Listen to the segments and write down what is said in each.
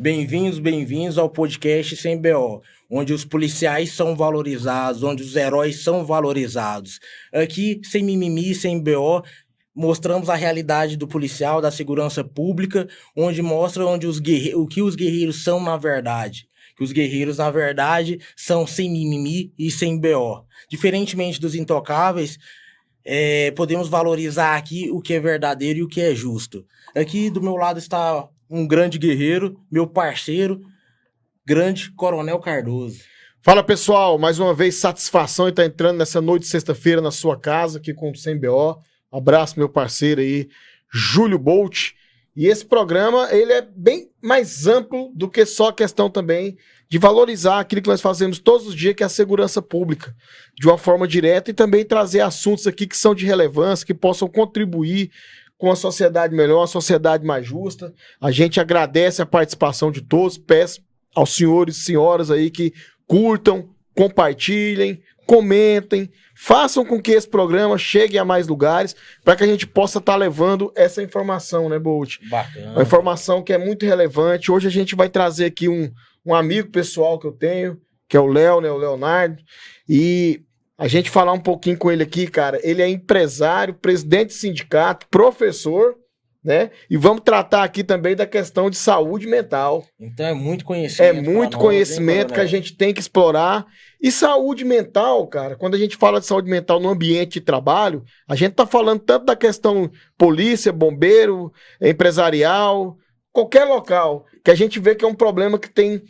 Bem-vindos, bem-vindos ao podcast Sem BO, onde os policiais são valorizados, onde os heróis são valorizados. Aqui, sem mimimi, sem BO, mostramos a realidade do policial, da segurança pública, onde mostra o que os guerreiros são na verdade. Que os guerreiros, na verdade, são sem mimimi e sem BO. Diferentemente dos intocáveis, podemos valorizar aqui o que é verdadeiro e o que é justo. Aqui do meu lado está um grande guerreiro, meu parceiro, grande Coronel Cardoso. Fala, pessoal, mais uma vez satisfação em estar entrando nessa noite de sexta-feira na sua casa aqui com o Sem BO. Abraço meu parceiro aí, Júlio Bolt. E esse programa, ele é bem mais amplo do que só a questão também de valorizar aquilo que nós fazemos todos os dias, que é a segurança pública, de uma forma direta, e também trazer assuntos aqui que são de relevância, que possam contribuir com uma sociedade melhor, uma sociedade mais justa. A gente agradece a participação de todos, peço aos senhores e senhoras aí que curtam, compartilhem, comentem, façam com que esse programa chegue a mais lugares, para que a gente possa estar levando essa informação, né, Bolt? Bacana. Uma informação que é muito relevante. Hoje a gente vai trazer aqui um amigo pessoal que eu tenho, que é o Léo, né, o Leonardo, e a gente falar um pouquinho com ele aqui, cara. Ele é empresário, presidente de sindicato, professor, né? E vamos tratar aqui também da questão de saúde mental. Então é muito conhecimento. É muito conhecimento que a gente tem que explorar. E saúde mental, cara, quando a gente fala de saúde mental no ambiente de trabalho, a gente tá falando tanto da questão polícia, bombeiro, empresarial, qualquer local, que a gente vê que é um problema que tem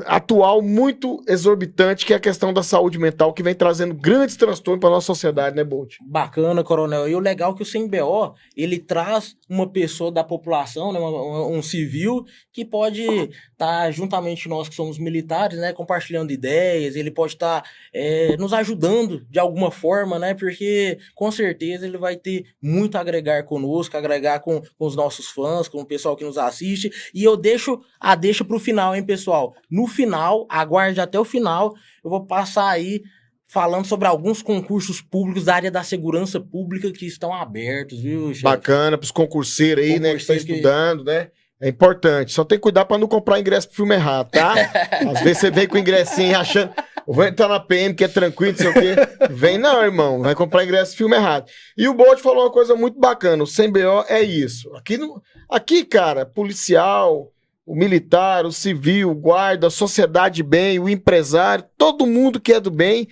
atual muito exorbitante, que é a questão da saúde mental, que vem trazendo grandes transtornos para nossa sociedade, né, Bolt? Bacana, Coronel. E o legal é que o Sem BO, ele traz uma pessoa da população, né, um civil, que pode estar juntamente nós que somos militares, né, compartilhando ideias, ele pode estar nos ajudando de alguma forma, né, porque com certeza ele vai ter muito a agregar conosco, agregar com os nossos fãs, com o pessoal que nos assiste. E eu deixo para o final, hein, pessoal? No final, aguarde até o final, eu vou passar aí falando sobre alguns concursos públicos da área da segurança pública que estão abertos, viu, chefe? Bacana, para os concurseiros aí, né, que estão estudando, né? É importante. Só tem que cuidar para não comprar ingresso pro filme errado, tá? Às vezes você vem com ingressinho achando, vou entrar na PM que é tranquilo, não sei o quê. Vem não, irmão, vai comprar ingresso pro filme errado. E o Bolt falou uma coisa muito bacana, o Sem BO é isso. Aqui, cara, policial, o militar, o civil, o guarda, a sociedade de bem, o empresário, todo mundo que é do bem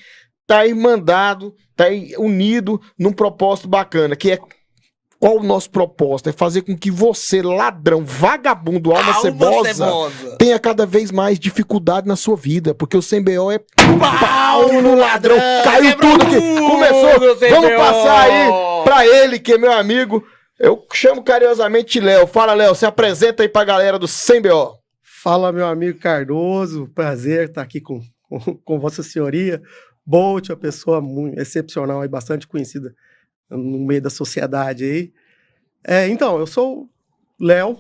tá aí mandado, tá aí unido num propósito bacana, que é qual o nosso propósito? É fazer com que você, ladrão, vagabundo, alma cebosa, tenha cada vez mais dificuldade na sua vida, porque o Sem BO é pau no ladrão. Caiu tudo aqui. Começou. Vamos passar aí pra ele, que é meu amigo. Eu chamo carinhosamente Léo. Fala, Léo, se apresenta aí pra galera do Sem BO. Fala, meu amigo Cardoso. Prazer estar aqui com Vossa Senhoria. Bolt, uma pessoa muito excepcional e bastante conhecida no meio da sociedade aí. Então, eu sou Léo,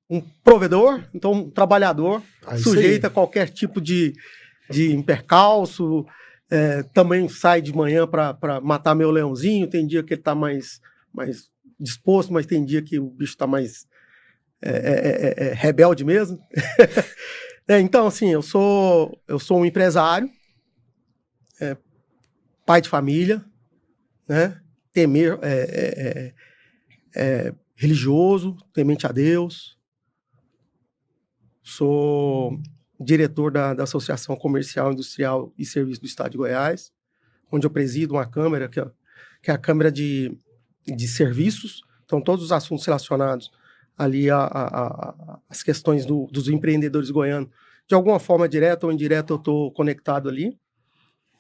um provedor, então um trabalhador, sujeito a qualquer tipo de percalço. Também sai de manhã para matar meu leãozinho. Tem dia que ele está mais disposto, mas tem dia que o bicho está mais rebelde mesmo. Então, assim, eu sou um empresário, pai de família, né? Religioso, temente a Deus. Sou diretor da Associação Comercial, Industrial e Serviço do Estado de Goiás, onde eu presido uma câmara, que é a Câmara de Serviços. Então, todos os assuntos relacionados ali às questões dos empreendedores goianos, de alguma forma, direta ou indireta, eu estou conectado ali.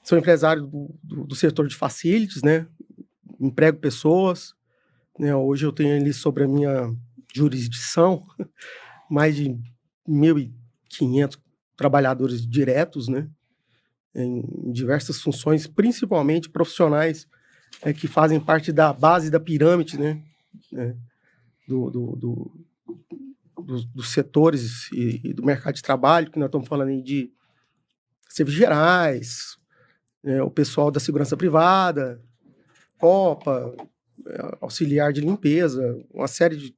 Sou empresário do setor de facilities, né? Emprego pessoas, né? Hoje eu tenho ali sobre a minha jurisdição mais de 1.500 trabalhadores diretos, né? Em diversas funções, principalmente profissionais que fazem parte da base da pirâmide, né? Dos setores e do mercado de trabalho, que nós estamos falando aí de serviços gerais, o pessoal da segurança privada, Copa, auxiliar de limpeza, uma série de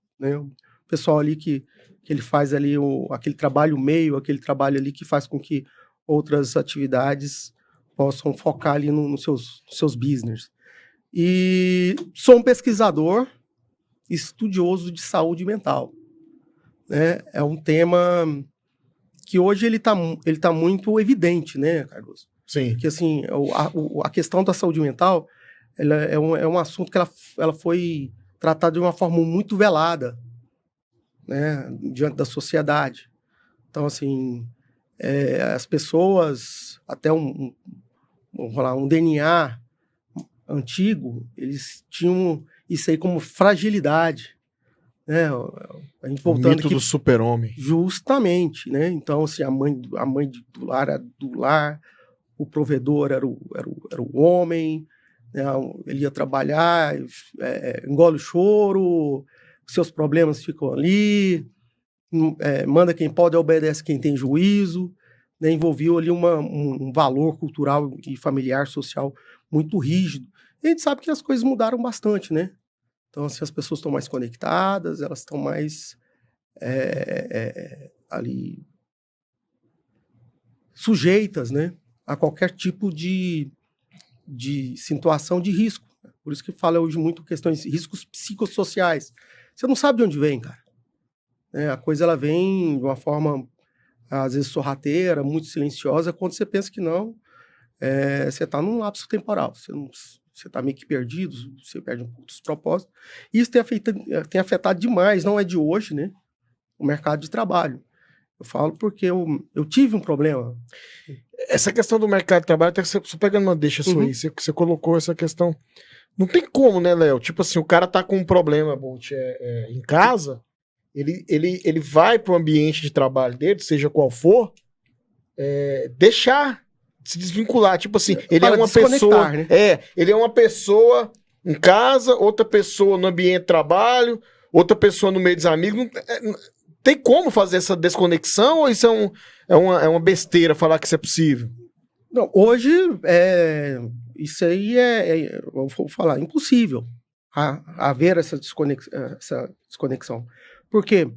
pessoal ali que ele faz ali aquele trabalho meio, aquele trabalho ali que faz com que outras atividades possam focar ali nos seus business. E sou um pesquisador estudioso de saúde mental, né? É um tema que hoje ele tá muito evidente, né, Cardoso? Sim. Porque, assim, a questão da saúde mental ela é um assunto que ela foi tratada de uma forma muito velada, né, diante da sociedade. Então, assim, as pessoas, até vamos falar, um DNA antigo, eles tinham isso aí como fragilidade, né? A gente voltando o mito aqui, do super-homem. justamente, né? Então, assim, a mãe do lar era do lar, o provedor era o homem, né? Ele ia trabalhar, engole o choro, seus problemas ficam ali, manda quem pode, obedece quem tem juízo, né? Envolveu ali um valor cultural e familiar, social muito rígido. E a gente sabe que as coisas mudaram bastante, né? Então, assim, as pessoas estão mais conectadas, elas estão mais ali sujeitas, né, a qualquer tipo de situação de risco. Por isso que fala hoje muito questões de riscos psicossociais. Você não sabe de onde vem, cara. A coisa ela vem de uma forma, às vezes, sorrateira, muito silenciosa, quando você pensa que não, você está num lapso temporal. Você está meio que perdido, você perde um pouco dos propósitos. Isso tem afetado demais, não é de hoje, né, o mercado de trabalho. Eu falo porque eu tive um problema. Essa questão do mercado de trabalho, até você pegando uma deixa sua aí, você colocou essa questão. Não tem como, né, Léo? Tipo assim, o cara tá com um problema, Bolt, em casa, ele vai pro ambiente de trabalho dele, seja qual for, deixar se desvincular. Tipo assim, ele é uma pessoa. Né? Ele é uma pessoa em casa, outra pessoa no ambiente de trabalho, outra pessoa no meio dos amigos. Tem como fazer essa desconexão ou isso é uma besteira falar que isso é possível? Não, hoje isso aí eu vou falar, impossível haver essa desconexão. Por quê?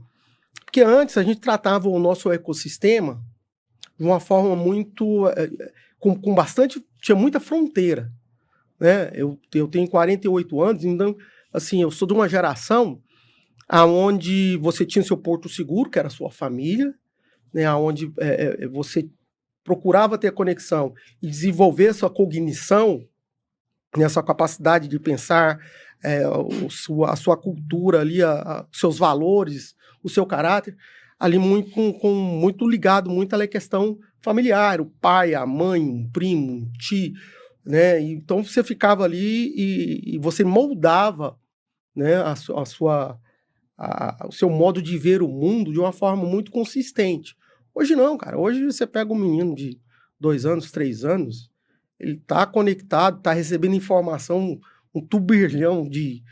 Porque antes a gente tratava o nosso ecossistema de uma forma muito com bastante, tinha muita fronteira, né? Eu tenho 48 anos, então assim, eu sou de uma geração aonde você tinha seu porto seguro, que era a sua família, né, onde você procurava ter conexão e desenvolver sua cognição, né, sua capacidade de pensar, a sua cultura ali, os seus valores, o seu caráter, ali muito ligado muito à questão familiar, o pai, a mãe, um primo, um tio, né? Então você ficava ali e você moldava, né, o seu modo de ver o mundo de uma forma muito consistente. Hoje não, cara. Hoje você pega um menino de 2 anos, 3 anos, ele tá conectado, tá recebendo informação, um turbilhão de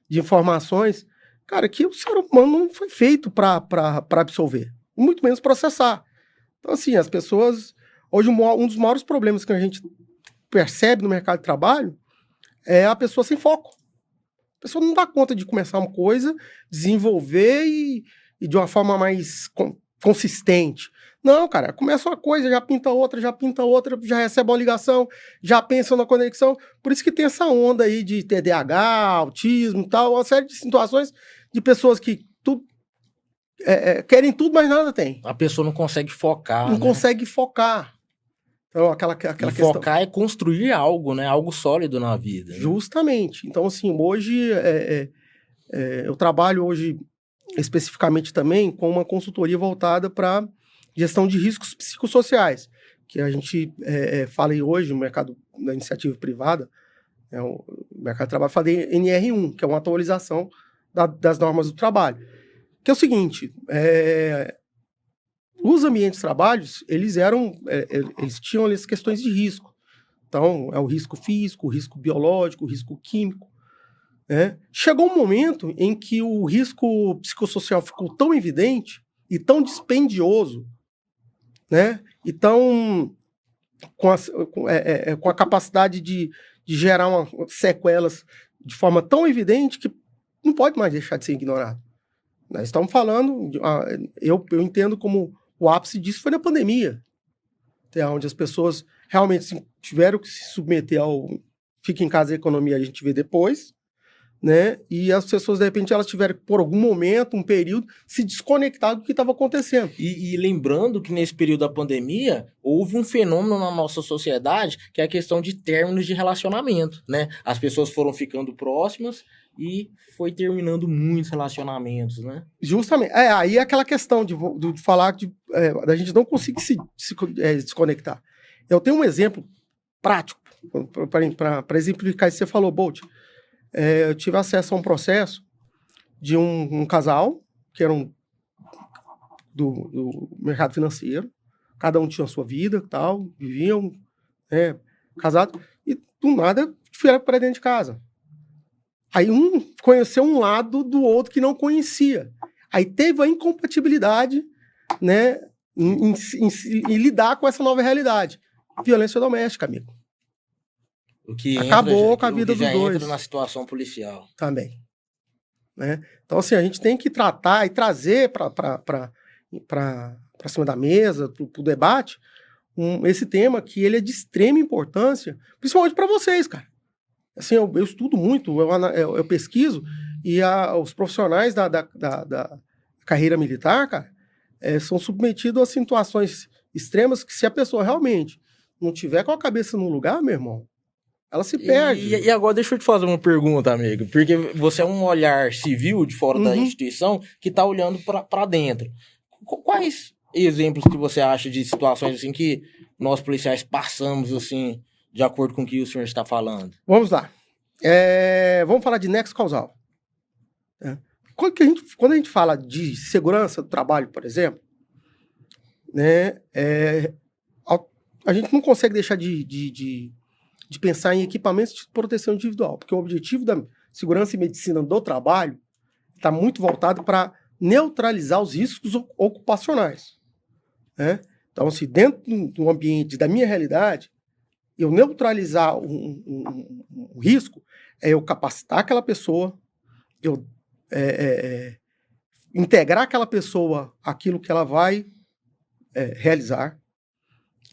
informações, cara, que o ser humano não foi feito para absorver, muito menos processar. Então, assim, as pessoas... Hoje, um dos maiores problemas que a gente percebe no mercado de trabalho é a pessoa sem foco. A pessoa não dá conta de começar uma coisa, desenvolver e de uma forma mais consistente. Não, cara, começa uma coisa, já pinta outra, já recebe uma ligação, já pensa na conexão. Por isso que tem essa onda aí de TDAH, autismo e tal, uma série de situações de pessoas que querem tudo, mas nada tem. A pessoa não consegue focar, Não consegue focar. Então, aquela questão... Focar é construir algo, né? Algo sólido na vida. Né? Justamente. Então, assim, hoje eu trabalho hoje especificamente também com uma consultoria voltada para gestão de riscos psicossociais, que a gente fala aí hoje no mercado da iniciativa privada, o mercado de trabalho fala de NR1, que é uma atualização das normas do trabalho. Que é o seguinte, os ambientes de trabalho, eles tinham as questões de risco. Então, é o risco físico, o risco biológico, o risco químico. Né? Chegou um momento em que o risco psicossocial ficou tão evidente e tão dispendioso, né? E tão com a capacidade de gerar sequelas de forma tão evidente que não pode mais deixar de ser ignorado. Nós estamos falando, eu entendo como o ápice disso foi na pandemia, até onde as pessoas realmente tiveram que se submeter ao fica em casa a economia, a gente vê depois, né? E as pessoas, de repente, elas tiveram que, por algum momento, um período, se desconectar do que estava acontecendo. E lembrando que nesse período da pandemia, houve um fenômeno na nossa sociedade, que é a questão de términos de relacionamento, né? As pessoas foram ficando próximas e foi terminando muitos relacionamentos, né? Justamente. Aí é aquela questão de falar da gente não conseguir se desconectar. Eu tenho um exemplo prático para exemplificar isso que você falou, Bolt. Eu tive acesso a um processo de um casal, que eram do mercado financeiro, cada um tinha a sua vida, tal, viviam casados, e do nada vieram para dentro de casa. Aí um conheceu um lado do outro que não conhecia. Aí teve a incompatibilidade, né, em lidar com essa nova realidade. Violência doméstica, amigo. O que acabou com a vida dos dois. Entra na situação policial. Também. Né? Então, assim, a gente tem que tratar e trazer para cima da mesa, para o debate, esse tema que ele é de extrema importância, principalmente para vocês, cara. Assim, eu estudo muito, eu pesquiso, e os profissionais da carreira militar, cara, são submetidos a situações extremas que, se a pessoa realmente não tiver com a cabeça no lugar, meu irmão, ela se perde. E agora deixa eu te fazer uma pergunta, amigo, porque você é um olhar civil de fora da instituição que está olhando para dentro. Quais exemplos que você acha de situações assim que nós policiais passamos assim, de acordo com o que o senhor está falando? Vamos lá. Vamos falar de nexo causal. Quando a gente fala de segurança do trabalho, por exemplo, né, a gente não consegue deixar de pensar em equipamentos de proteção individual, porque o objetivo da segurança e medicina do trabalho está muito voltado para neutralizar os riscos ocupacionais. Né? Então, se dentro do ambiente da minha realidade, eu neutralizar um risco, eu capacitar aquela pessoa, eu integrar aquela pessoa aquilo que ela vai realizar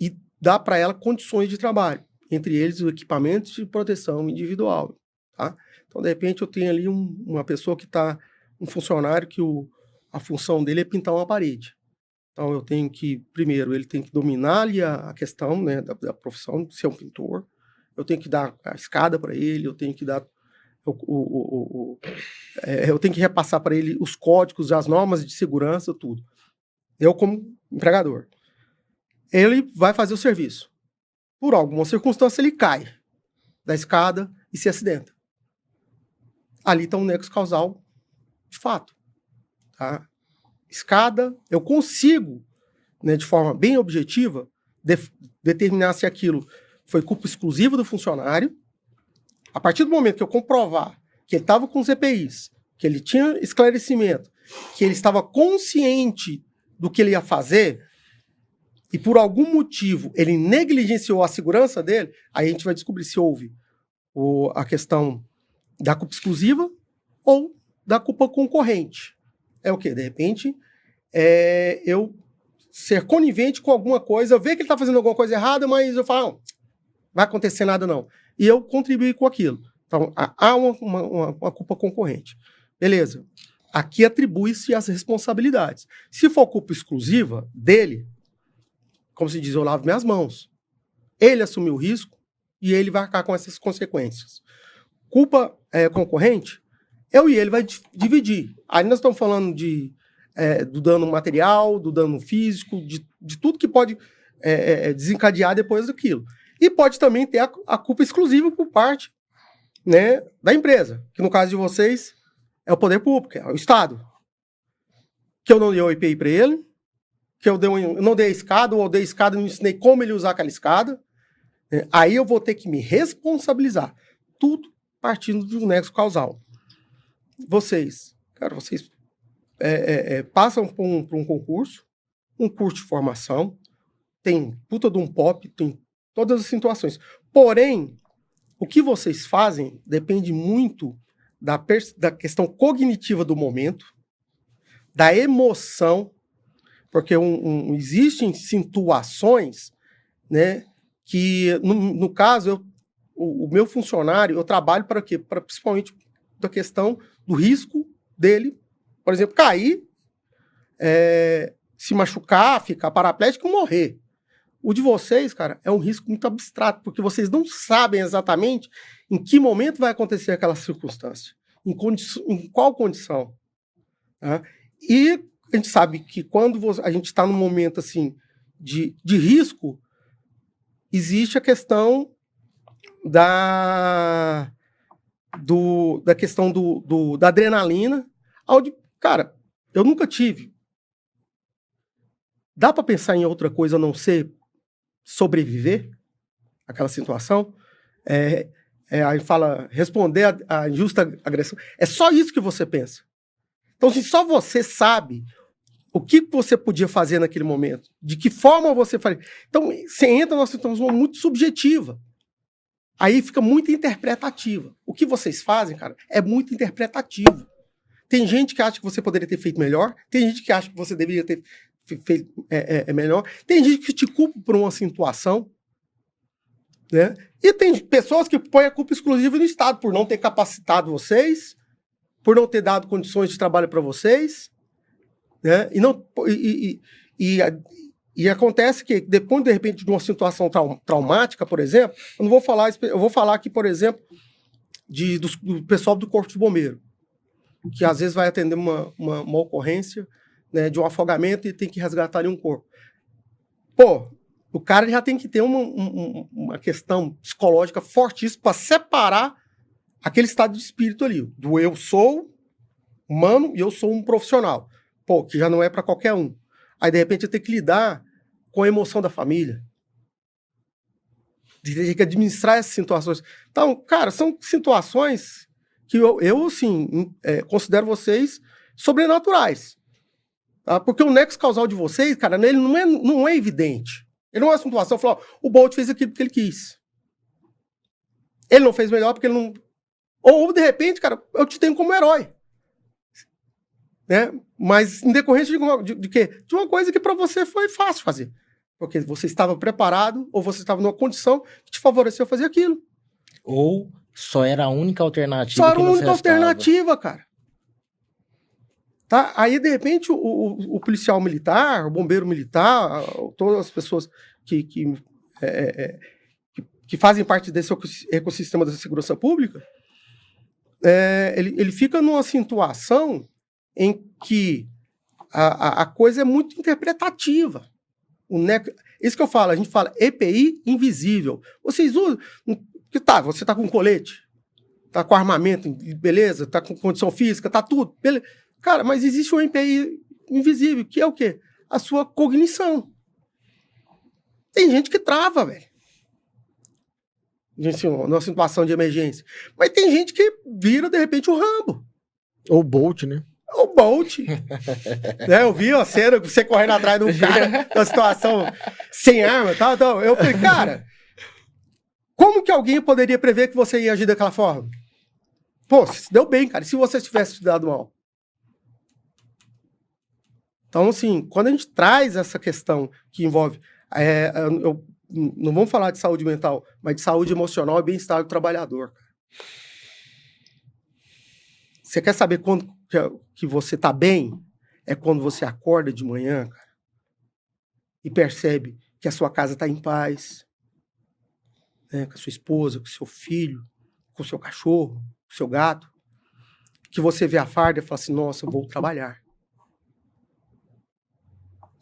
e dar para ela condições de trabalho, entre eles os equipamentos de proteção individual. Tá? Então, de repente, eu tenho ali uma pessoa que está, um funcionário que a função dele é pintar uma parede. Então, eu tenho que, primeiro, ele tem que dominar ali a questão, né, da profissão de ser um pintor. Eu tenho que dar a escada para ele, eu tenho que dar eu tenho que repassar para ele os códigos, as normas de segurança, tudo. Eu, como empregador. Ele vai fazer o serviço. Por alguma circunstância, ele cai da escada e se acidenta. Ali está um nexo causal de fato. Tá? Escada, eu consigo, né, de forma bem objetiva, determinar se aquilo foi culpa exclusiva do funcionário. A partir do momento que eu comprovar que ele estava com os EPIs, que ele tinha esclarecimento, que ele estava consciente do que ele ia fazer, e por algum motivo ele negligenciou a segurança dele, aí a gente vai descobrir se houve a questão da culpa exclusiva ou da culpa concorrente. É o quê? De repente, eu ser conivente com alguma coisa, eu ver que ele está fazendo alguma coisa errada, mas eu falo, não vai acontecer nada não. E eu contribuí com aquilo. Então, há uma culpa concorrente. Beleza. Aqui atribui-se as responsabilidades. Se for culpa exclusiva dele, como se diz, eu lavo minhas mãos. Ele assumiu o risco e ele vai arcar com essas consequências. Culpa concorrente, eu e ele vai dividir. Aí nós estamos falando do dano material, do dano físico, de tudo que pode desencadear depois daquilo. E pode também ter a culpa exclusiva por parte, né, da empresa, que no caso de vocês é o poder público, é o Estado. Que eu não dei o EPI para ele, que eu não dei a escada, ou eu dei a escada e não ensinei como ele usar aquela escada. Né? Aí eu vou ter que me responsabilizar. Tudo partindo do nexo causal. Vocês passam por um concurso, um curso de formação, tem puta de um POP, tem todas as situações. Porém, o que vocês fazem depende muito da questão cognitiva do momento, da emoção, porque existem situações, né, que, no caso, o meu funcionário, eu trabalho para quê? Para principalmente da questão do risco dele, por exemplo, cair, se machucar, ficar paraplégico e morrer. O de vocês, cara, é um risco muito abstrato, porque vocês não sabem exatamente em que momento vai acontecer aquela circunstância, em qual condição. Tá? E a gente sabe que quando a gente está num momento assim de risco, existe a questão da questão da adrenalina, onde, cara, eu nunca tive. Dá para pensar em outra coisa a não ser sobreviver àquela situação? Aí fala, responder a injusta agressão. É só isso que você pensa. Então, se só você sabe o que você podia fazer naquele momento, de que forma você faria. Então, você entra numa situação muito subjetiva. Aí fica muito interpretativa. O que vocês fazem, cara, é muito interpretativo. Tem gente que acha que você poderia ter feito melhor, tem gente que acha que você deveria ter feito melhor, tem gente que te culpa por uma situação, né? E tem pessoas que põem a culpa exclusiva no Estado, por não ter capacitado vocês, por não ter dado condições de trabalho para vocês, né? E acontece que, depois, de repente, de uma situação traumática, por exemplo, eu vou falar aqui, por exemplo, do pessoal do Corpo de Bombeiro, que às vezes vai atender uma ocorrência, né, de um afogamento e tem que resgatar ali um corpo. Pô, o cara já tem que ter uma questão psicológica fortíssima para separar aquele estado de espírito ali, do eu sou humano e eu sou um profissional. Pô, que já não é para qualquer um. Aí, de repente, eu tenho que lidar com a emoção da família. Tem que administrar essas situações. Então, cara, são situações que eu assim, considero vocês sobrenaturais. Tá? Porque o nexo causal de vocês, cara, ele não é evidente. Ele não é uma situação, falou, o Bolt fez aquilo porque ele quis. Ele não fez melhor porque ele não... Ou, de repente, cara, eu te tenho como herói. Né? Mas em decorrência de quê? De uma coisa que para você foi fácil fazer. Porque você estava preparado ou você estava numa condição que te favoreceu fazer aquilo. Ou só era a única alternativa. Só era a única alternativa, cara. Tá? Aí, de repente, o policial militar, o bombeiro militar, todas as pessoas que fazem parte desse ecossistema da segurança pública, ele fica numa situação em que a coisa é muito interpretativa. Isso que eu falo, a gente fala EPI invisível. Vocês usam... você tá com colete, tá com armamento, beleza, tá com condição física, tá tudo, beleza. Cara, mas existe um EPI invisível, que é o quê? A sua cognição. Tem gente que trava, velho. Numa situação de emergência. Mas tem gente que vira, de repente, o Rambo. Ou o Bolt, né? O Bolt. Né? Eu vi a cena, você correndo atrás de um cara, numa situação sem arma e tal. Então, eu falei, cara, como que alguém poderia prever que você ia agir daquela forma? Pô, se deu bem, cara. E se você tivesse te dado mal? Então, assim, quando a gente traz essa questão que envolve... não vamos falar de saúde mental, mas de saúde emocional e bem-estar do trabalhador. Você quer saber quando que você está bem? É quando você acorda de manhã, cara, e percebe que a sua casa está em paz, né, com a sua esposa, com o seu filho, com o seu cachorro, com o seu gato, que você vê a farda e fala assim, nossa, eu vou trabalhar.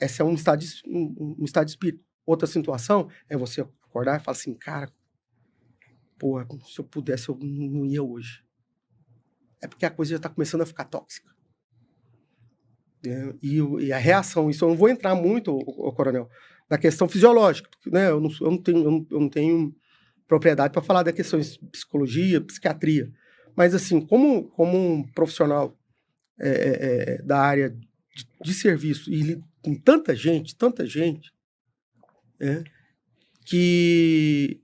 Esse é um estado de espírito. Outra situação é você acordar e falar assim, cara, porra, se eu pudesse, eu não ia hoje. É porque a coisa já está começando a ficar tóxica. E a reação, isso eu não vou entrar muito, coronel, na questão fisiológica, porque, né, eu não tenho propriedade para falar da questão de psicologia, psiquiatria. Mas, assim, como um profissional da área de serviço, e com tanta gente, que,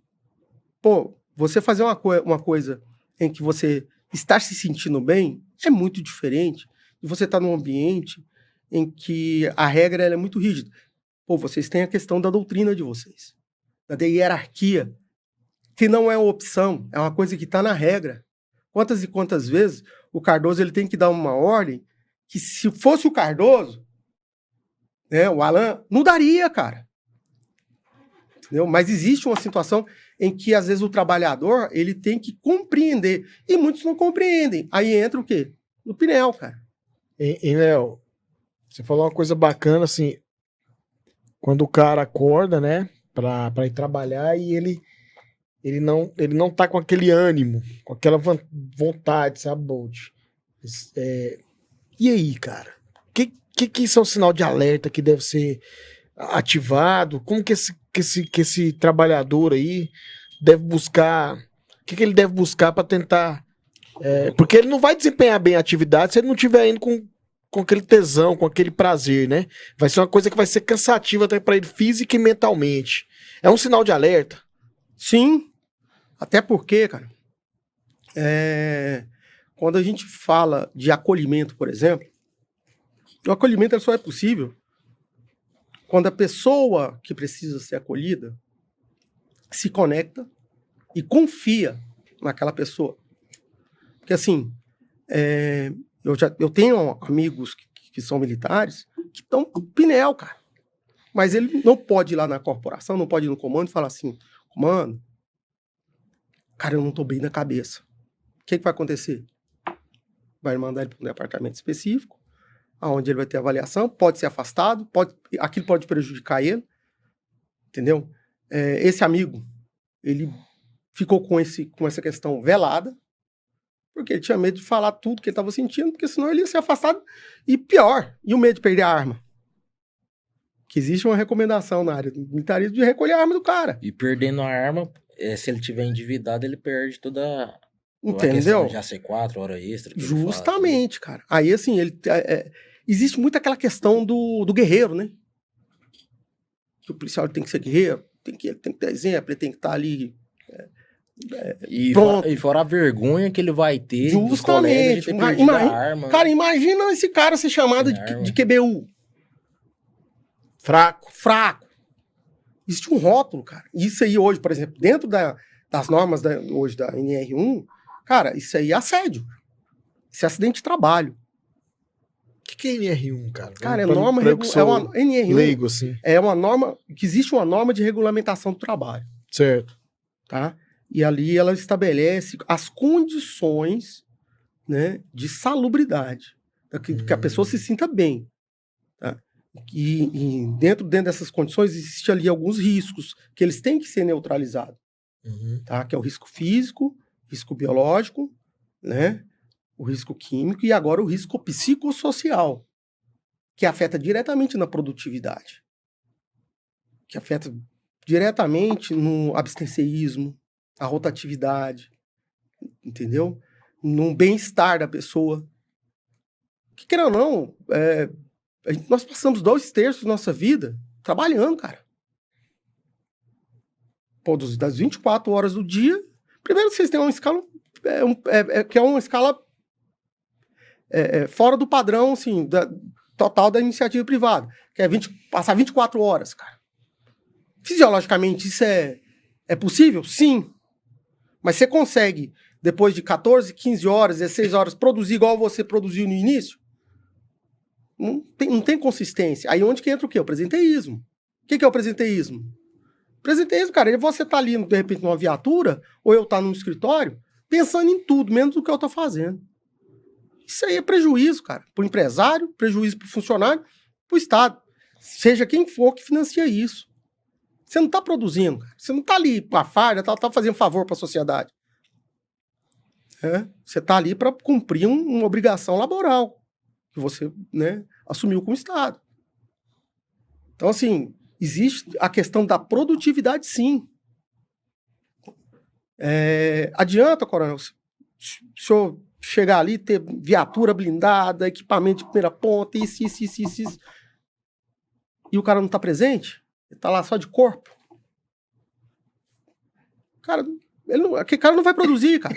pô, você fazer uma coisa em que você estar se sentindo bem é muito diferente de você estar num ambiente em que a regra ela é muito rígida. Pô, vocês têm a questão da doutrina de vocês, da hierarquia, que não é uma opção, é uma coisa que está na regra. Quantas e quantas vezes o Cardoso ele tem que dar uma ordem que, se fosse o Cardoso, né, o Alan, não daria, cara. Entendeu? Mas existe uma situação em que, às vezes, o trabalhador ele tem que compreender. E muitos não compreendem. Aí entra o quê? No pinel, cara. E Léo, você falou uma coisa bacana, assim, quando o cara acorda, né, pra ir trabalhar e ele não tá com aquele ânimo, com aquela vontade, sabe, Bolt? E aí, cara? Que isso é um sinal de alerta que deve ser ativado? Como que esse trabalhador aí deve buscar? O que ele deve buscar para tentar? Porque ele não vai desempenhar bem a atividade se ele não estiver indo com aquele tesão, com aquele prazer, né? Vai ser uma coisa que vai ser cansativa até para ele física e mentalmente. É um sinal de alerta? Sim. Até porque, cara, quando a gente fala de acolhimento, por exemplo, o acolhimento só é possível quando a pessoa que precisa ser acolhida se conecta e confia naquela pessoa. Porque, assim, eu tenho amigos que são militares que estão pinel, cara. Mas ele não pode ir lá na corporação, não pode ir no comando e falar assim, comando, cara, eu não tô bem na cabeça. O que vai acontecer? Vai mandar ele para um departamento específico, onde ele vai ter avaliação, pode ser afastado, aquilo pode prejudicar ele, entendeu? Esse amigo, ele ficou com essa questão velada, porque ele tinha medo de falar tudo que ele estava sentindo, porque senão ele ia ser afastado, e pior, e o medo de perder a arma. Que existe uma recomendação na área do militarismo de recolher a arma do cara. E perdendo a arma, se ele tiver endividado, ele perde toda... Entendeu? Já C4, hora extra. Justamente, cara. Aí, assim, existe muito aquela questão do guerreiro, né? Que o policial tem que ser guerreiro, ele tem que ter exemplo, ele tem que estar ali. E pronto. Fora a vergonha que ele vai ter. Justamente. De ter perdido a arma. Cara, imagina esse cara ser chamado de QBU. Fraco. Existe um rótulo, cara. Isso aí hoje, por exemplo, dentro das normas hoje da NR1, cara, isso aí é assédio. Isso é acidente de trabalho. O que é NR1, cara? Cara, NR1 leigo, assim. É uma norma, que existe uma norma de regulamentação do trabalho. Certo. Tá? E ali ela estabelece as condições, né, de salubridade, que a pessoa se sinta bem. Tá? E dentro dessas condições existem ali alguns riscos que eles têm que ser neutralizados. Tá? Que é o risco físico, risco biológico, né? O risco químico e agora o risco psicossocial, que afeta diretamente na produtividade, que afeta diretamente no abstencionismo, a rotatividade, entendeu? No bem-estar da pessoa. Que queira ou não, nós passamos 2/3 da nossa vida trabalhando, cara. Pô, das 24 horas do dia, primeiro vocês têm uma escala que é uma escala fora do padrão, assim, total da iniciativa privada, que é passar 24 horas, cara. Fisiologicamente isso é possível? Sim. Mas você consegue, depois de 14, 15 horas, 16 horas, produzir igual você produziu no início? Não tem consistência. Aí onde que entra o quê? O presenteísmo. O que é o presenteísmo? Presenteísmo, cara, é você tá ali, de repente, numa viatura, ou eu tá num escritório, pensando em tudo, menos do que eu tô fazendo. Isso aí é prejuízo, cara, pro empresário, prejuízo pro funcionário, pro Estado. Seja quem for que financia isso. Você não tá produzindo, cara. Você não tá ali com a farda, tá fazendo favor pra sociedade. Você tá ali para cumprir uma obrigação laboral que você, né, assumiu com o Estado. Então, assim, existe a questão da produtividade, sim. Adianta, coronel, se o senhor chegar ali, ter viatura blindada, equipamento de primeira ponta, isso. E o cara não tá presente? Ele tá lá só de corpo? Cara, aquele cara não vai produzir, cara.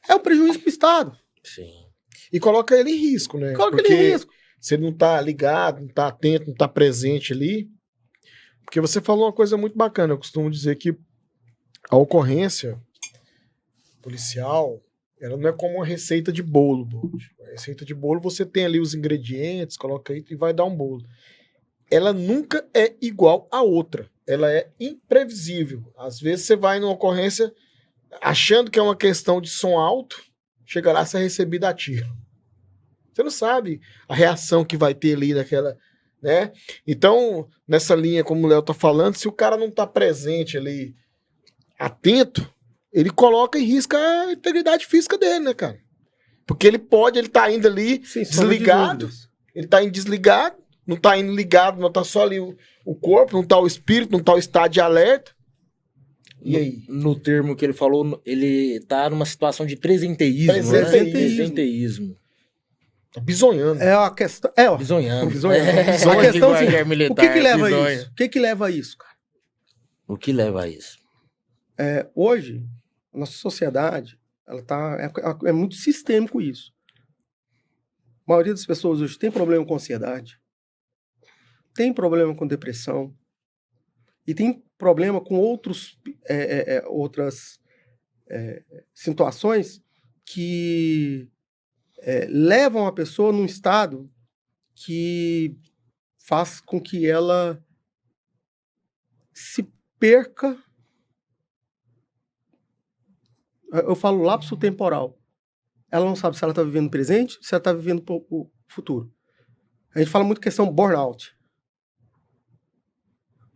É um prejuízo pro Estado. Sim. E coloca ele em risco, né? Coloca ele em risco. se ele não tá ligado, não tá atento, não tá presente ali. Porque você falou uma coisa muito bacana. Eu costumo dizer que a ocorrência policial, ela não é como uma receita de bolo. A receita de bolo, você tem ali os ingredientes, coloca aí e vai dar um bolo. Ela nunca é igual a outra. Ela é imprevisível. Às vezes você vai numa ocorrência achando que é uma questão de som alto, chega lá, você é recebido a tiro. Você não sabe a reação que vai ter ali daquela, né? Então, nessa linha, como o Léo tá falando, se o cara não tá presente ali, atento, ele coloca em risco a integridade física dele, né, cara? Porque ele tá indo ali desligado, ele tá indo desligado, não tá indo ligado, não tá só ali o corpo, não tá o espírito, não tá o estado de alerta. E aí? No termo que ele falou, ele tá numa situação de presenteísmo, né? Presenteísmo. Tá bisonhando. É a questão... Bisonhando. A questão é militar, o que leva a isso? O que leva a isso, cara? O que leva a isso? Hoje, a nossa sociedade, ela é muito sistêmico isso. A maioria das pessoas hoje tem problema com ansiedade, tem problema com depressão e tem problema com outras situações que levam a pessoa num estado que faz com que ela se perca. Eu falo lapso temporal. Ela não sabe se ela está vivendo o presente, se ela está vivendo o futuro. A gente fala muito questão burnout.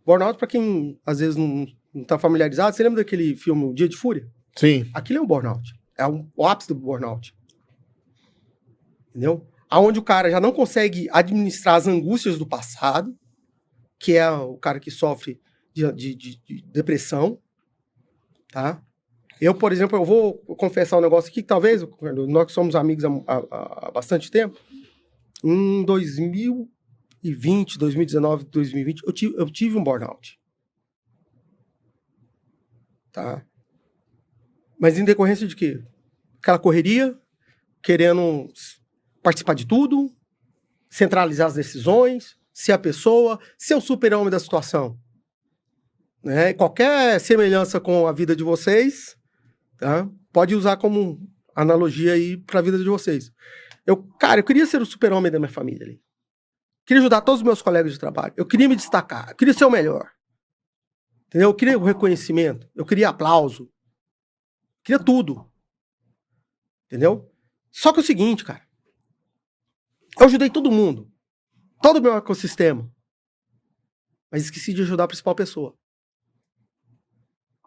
Burnout, para quem às vezes não está familiarizado, você lembra daquele filme O Dia de Fúria? Sim. Aquilo é um burnout. É o ápice do burnout. Entendeu? Aonde o cara já não consegue administrar as angústias do passado, que é o cara que sofre de depressão, tá? Eu, por exemplo, eu vou confessar um negócio aqui, que talvez, nós que somos amigos há bastante tempo, em 2020, 2019, 2020, eu tive um burnout. Tá? Mas em decorrência de quê? Aquela correria, querendo participar de tudo, centralizar as decisões, ser a pessoa, ser o super-homem da situação. Né? Qualquer semelhança com a vida de vocês, tá? Pode usar como analogia aí para a vida de vocês. Eu queria ser o super-homem da minha família ali. Queria ajudar todos os meus colegas de trabalho. Eu queria me destacar. Eu queria ser o melhor. Entendeu? Eu queria o reconhecimento. Eu queria aplauso. Eu queria tudo. Entendeu? Só que é o seguinte, cara. Eu ajudei todo mundo. Todo o meu ecossistema. Mas esqueci de ajudar a principal pessoa.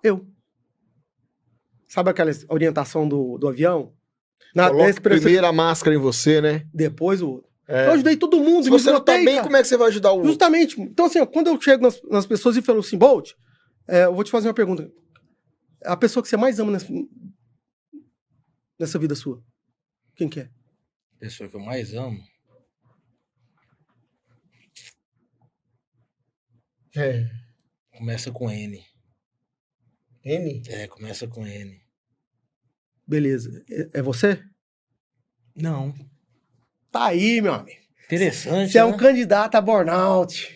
Eu. Sabe aquela orientação do avião? Primeiro a máscara em você, né? Depois o outro. Eu ajudei todo mundo. Se você não tá bem, cara, como é que você vai ajudar o outro? Justamente. Então, assim, quando eu chego nas pessoas e falo assim, Bolt, eu vou te fazer uma pergunta. A pessoa que você mais ama nessa vida sua, quem que é? A pessoa que eu mais amo? Começa com N. N? Começa com N. Beleza. É você? Não. Tá aí, meu amigo. Interessante, você é um candidato a burnout.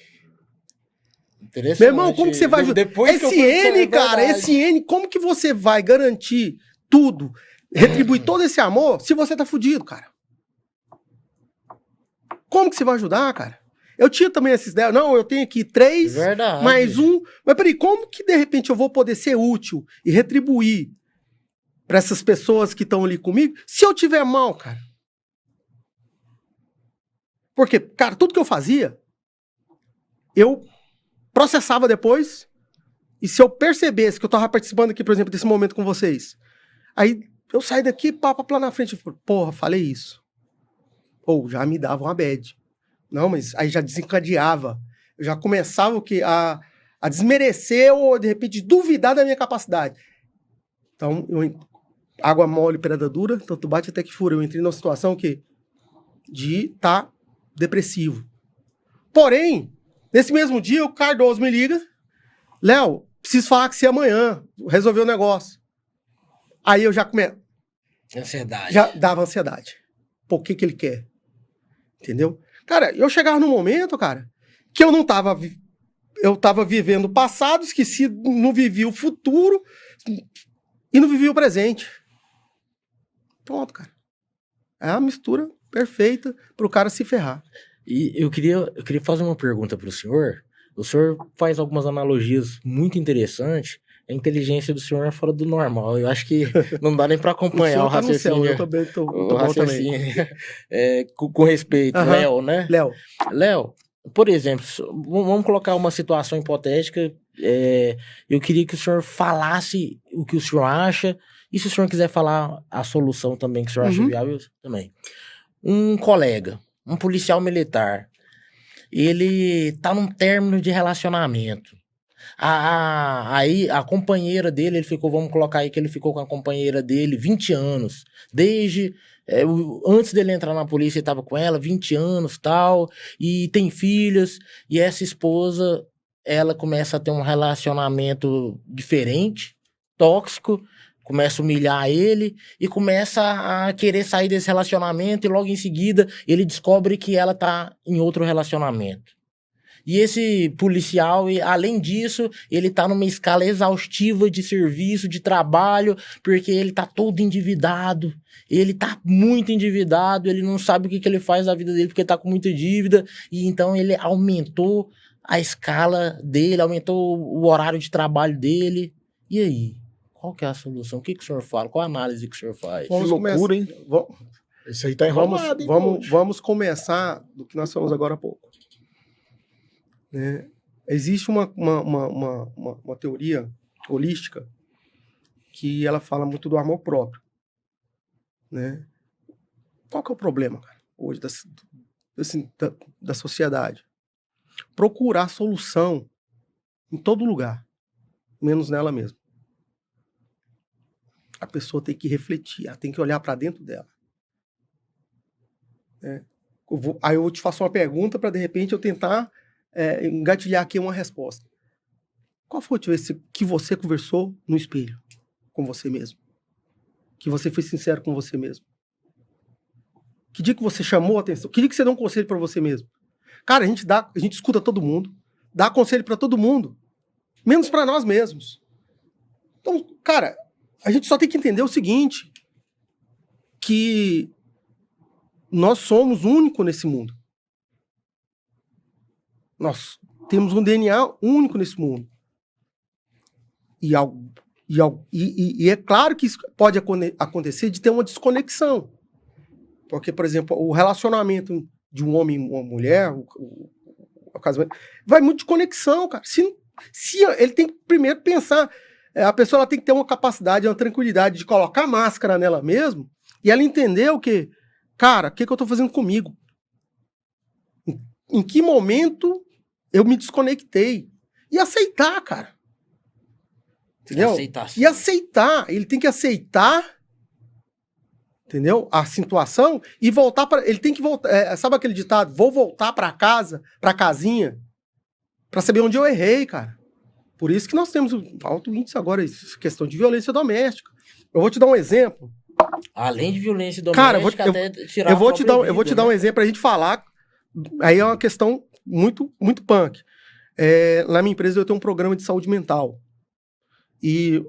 Interessante. Meu irmão, como que você vai ajudar? Esse N, cara, esse N, como que você vai garantir tudo, retribuir todo esse amor, se você tá fudido, cara? Como que você vai ajudar, cara? Eu tinha também esses 10. Não, eu tenho aqui 3, mais 1. Mas peraí, como que de repente eu vou poder ser útil e retribuir para essas pessoas que estão ali comigo se eu tiver mal, cara? Porque, cara, tudo que eu fazia, eu processava depois, e se eu percebesse que eu tava participando aqui, por exemplo, desse momento com vocês, aí eu saí daqui, papo lá na frente, porra, falei isso. Ou já me dava uma bad. Não, mas aí já desencadeava. Eu já começava o quê? A desmerecer ou, de repente, duvidar da minha capacidade. Então, água mole, pedra dura, tanto bate até que fura. Eu entrei numa situação que de estar depressivo. Porém, nesse mesmo dia, o Cardoso me liga. Léo, preciso falar com você amanhã. Resolver o negócio. Aí eu já comecei. Ansiedade. Já dava ansiedade. Por que ele quer? Entendeu? Cara, eu chegava num momento, cara, que eu não tava... Eu tava vivendo o passado, esqueci, não vivi o futuro e não vivi o presente. Pronto, cara. É a mistura perfeita pro cara se ferrar. E eu queria fazer uma pergunta pro senhor. O senhor faz algumas analogias muito interessantes. A inteligência do senhor é fora do normal. Eu acho que não dá nem para acompanhar o raciocínio. Céu, eu também tô o raciocínio. Com respeito, Léo, né? Léo, por exemplo, vamos colocar uma situação hipotética. Eu queria que o senhor falasse o que o senhor acha. E se o senhor quiser falar a solução também que o senhor acha viável, também. Um colega, um policial militar, ele tá num término de relacionamento. Aí a companheira dele, vamos colocar aí que ele ficou com a companheira dele 20 anos. Desde antes dele entrar na polícia, ele tava com ela 20 anos, tal, e tem filhos, e essa esposa, ela começa a ter um relacionamento diferente, tóxico, começa a humilhar ele e começa a querer sair desse relacionamento, e logo em seguida ele descobre que ela tá em outro relacionamento. E esse policial, além disso, ele tá numa escala exaustiva de serviço, de trabalho, porque ele tá todo endividado. Ele tá muito endividado, ele não sabe o que ele faz na vida dele porque tá com muita dívida. E então ele aumentou a escala dele, aumentou o horário de trabalho dele. E aí? Qual que é a solução? O que o senhor fala? Qual a análise que o senhor faz? Que loucura, hein? Isso aí tá enrolado, hein? Vamos começar do que nós falamos agora há pouco. Existe uma teoria holística que ela fala muito do amor próprio. Né? Qual que é o problema, cara, hoje da sociedade? Procurar solução em todo lugar, menos nela mesma. A pessoa tem que refletir, ela tem que olhar para dentro dela. Aí eu te faço uma pergunta para, de repente, eu tentar engatilhar aqui uma resposta. Qual foi a vez que você conversou no espelho com você mesmo? Que você foi sincero com você mesmo? Que dia que você chamou a atenção? Que dia que você deu um conselho para você mesmo? Cara, a gente escuta todo mundo, dá conselho para todo mundo, menos para nós mesmos. Então, cara, a gente só tem que entender o seguinte, que nós somos únicos nesse mundo. Nós temos um DNA único nesse mundo. E é claro que isso pode acontecer de ter uma desconexão. Porque, por exemplo, o relacionamento de um homem e uma mulher, o casamento, vai muito de conexão, cara. Se ele tem que primeiro pensar, a pessoa ela tem que ter uma capacidade, uma tranquilidade de colocar máscara nela mesma e ela entender o que, cara, o que eu tô fazendo comigo? Em que momento eu me desconectei? E aceitar, cara. Entendeu? E aceitar. Ele tem que aceitar, entendeu? A situação e voltar para. Ele tem que voltar. Sabe aquele ditado? Vou voltar para casa, para casinha, para saber onde eu errei, cara. Por isso que nós temos um alto índice agora, questão de violência doméstica. Eu vou te dar um exemplo. Além de violência doméstica, cara, eu vou te dar um exemplo pra gente falar. Aí é uma questão muito, muito punk. Na minha empresa eu tenho um programa de saúde mental. E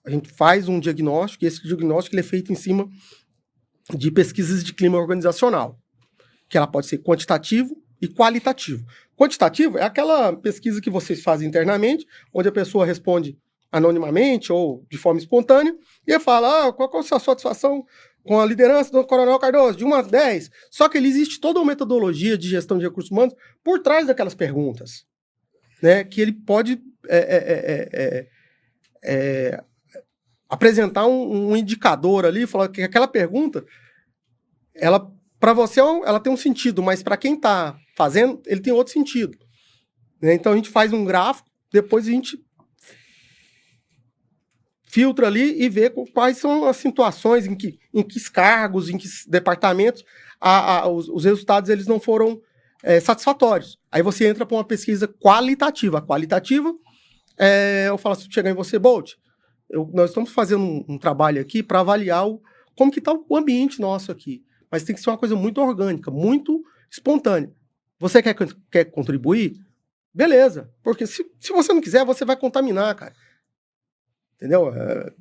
a gente faz um diagnóstico, e esse diagnóstico ele é feito em cima de pesquisas de clima organizacional. Que ela pode ser quantitativo e qualitativo. Quantitativo é aquela pesquisa que vocês fazem internamente, onde a pessoa responde anonimamente ou de forma espontânea, e fala, qual é a sua satisfação com a liderança do Coronel Cardoso, de 1 a 10. Só que existe toda uma metodologia de gestão de recursos humanos por trás daquelas perguntas, né, que ele pode apresentar um indicador ali, falar que aquela pergunta, ela, para você, ela tem um sentido, mas para quem está fazendo, ele tem outro sentido. Né? Então a gente faz um gráfico, depois a gente filtra ali e vê quais são as situações em que cargos, em que departamentos os resultados eles não foram satisfatórios. Aí você entra para uma pesquisa qualitativa. A qualitativa, eu falo assim, chegar em você, Bolt, nós estamos fazendo um trabalho aqui para avaliar como que está o ambiente nosso aqui. Mas tem que ser uma coisa muito orgânica, muito espontânea. Você quer contribuir? Beleza. Porque se você não quiser, você vai contaminar, cara. Entendeu?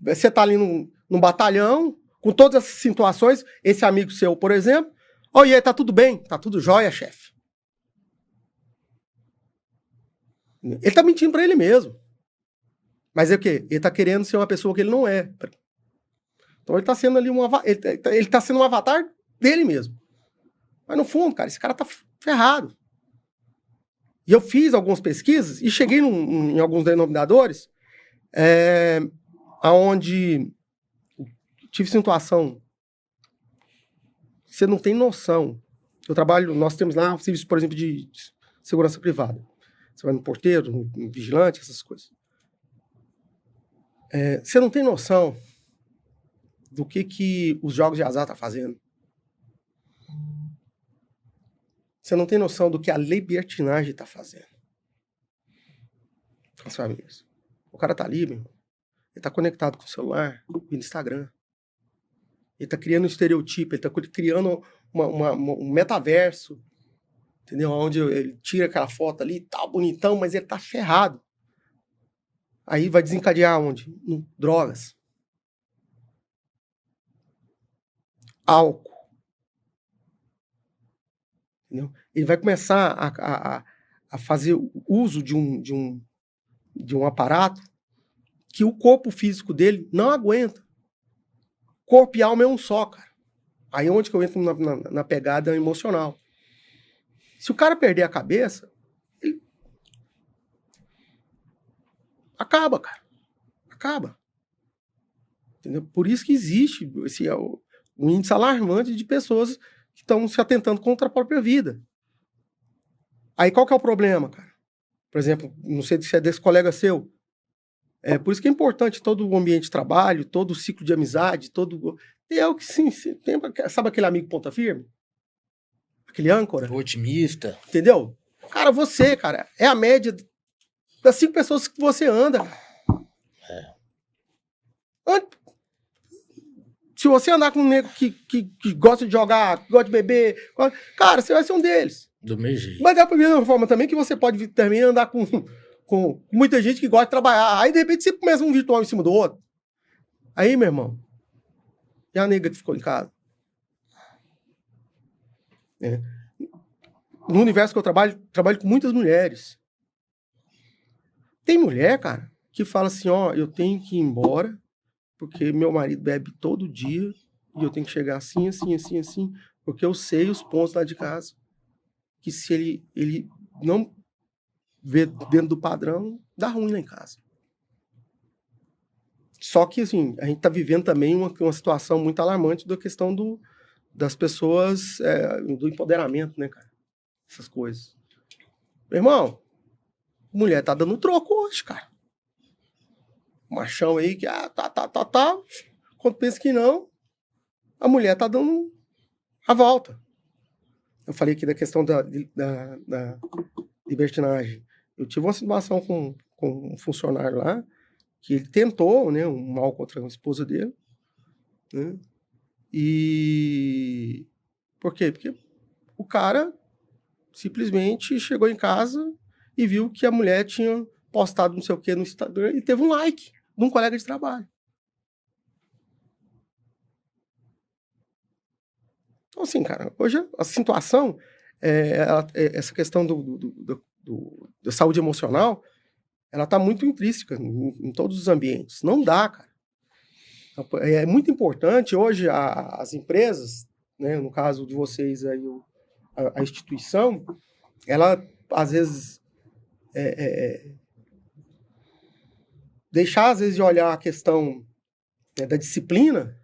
Você tá ali num batalhão, com todas essas situações, esse amigo seu, por exemplo, e aí, tá tudo bem? Tá tudo jóia, chefe. Ele tá mentindo pra ele mesmo. Mas é o quê? Ele tá querendo ser uma pessoa que ele não é. Então ele tá sendo ali ele tá sendo um avatar dele mesmo. Mas no fundo, cara, esse cara tá ferrado. E eu fiz algumas pesquisas e cheguei em alguns denominadores aonde tive situação. Você não tem noção. Nós temos lá um serviço, por exemplo, de segurança privada. Você vai no porteiro, no vigilante, essas coisas. Você não tem noção do que os jogos de azar tá fazendo. Você não tem noção do que a libertinagem tá fazendo com as famílias. O cara tá ali, meu irmão. Ele tá conectado com o celular, no Instagram. Ele tá criando um estereotipo, ele tá criando um metaverso, entendeu? Onde ele tira aquela foto ali, tá bonitão, mas ele tá ferrado. Aí vai desencadear onde? Drogas. Álcool. Entendeu? Ele vai começar a fazer uso de um aparato que o corpo físico dele não aguenta. Corpo e alma é um só, cara. Aí é onde que eu entro na pegada emocional. Se o cara perder a cabeça, ele acaba, cara. Acaba. Entendeu? Por isso que existe um índice alarmante de pessoas que estão se atentando contra a própria vida. Aí qual que é o problema, cara? Por exemplo, não sei se é desse colega seu. Por isso que é importante todo o ambiente de trabalho, todo o ciclo de amizade, sabe aquele amigo ponta firme? Aquele âncora? Otimista. Entendeu? Cara, você, cara, é a média das 5 pessoas que você anda, cara. Se você andar com um nego que gosta de jogar, que gosta de beber, cara, você vai ser um deles. Do mesmo jeito. Mas é a mesma forma também que você pode também andar com muita gente que gosta de trabalhar. Aí, de repente, você começa um virtual em cima do outro. Aí, meu irmão, e a nega que ficou em casa? No universo que eu trabalho com muitas mulheres. Tem mulher, cara, que fala assim, eu tenho que ir embora, porque meu marido bebe todo dia, e eu tenho que chegar assim, assim, assim, assim, porque eu sei os pontos lá de casa. Que se ele não ver dentro do padrão, dá ruim lá em casa. Só que, assim, a gente está vivendo também uma situação muito alarmante da questão das pessoas, do empoderamento, né, cara? Essas coisas. Meu irmão, mulher tá dando troco hoje, cara. Machão aí que, tá. Quando pensa que não, a mulher tá dando a volta. Eu falei aqui da questão da libertinagem. Eu tive uma situação com um funcionário lá, que ele tentou, né, um mal contra a esposa dele, né? E por quê? Porque o cara simplesmente chegou em casa e viu que a mulher tinha postado não sei o que no Instagram e teve um like de um colega de trabalho. Então, assim, cara, hoje a situação, essa questão da saúde emocional, ela está muito intrínseca em todos os ambientes. Não dá, cara. É muito importante hoje as empresas, né, no caso de vocês aí, a instituição, ela às vezes deixar às vezes de olhar a questão da disciplina,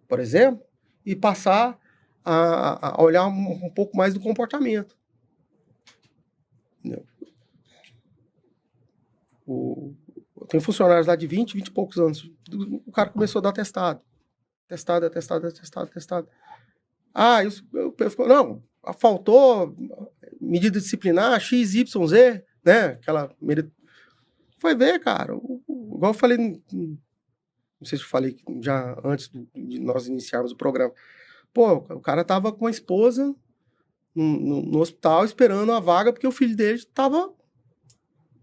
por exemplo, e passar a olhar um pouco mais do comportamento. Entendeu? Eu tenho funcionários lá de 20 e poucos anos. O cara começou a dar testado. Testado. Não, faltou medida disciplinar, X, Y, Z, né? Aquela medida. Foi ver, cara. Igual eu falei, não sei se eu falei já antes de nós iniciarmos o programa. Pô, o cara tava com a esposa no hospital esperando a vaga, porque o filho dele estava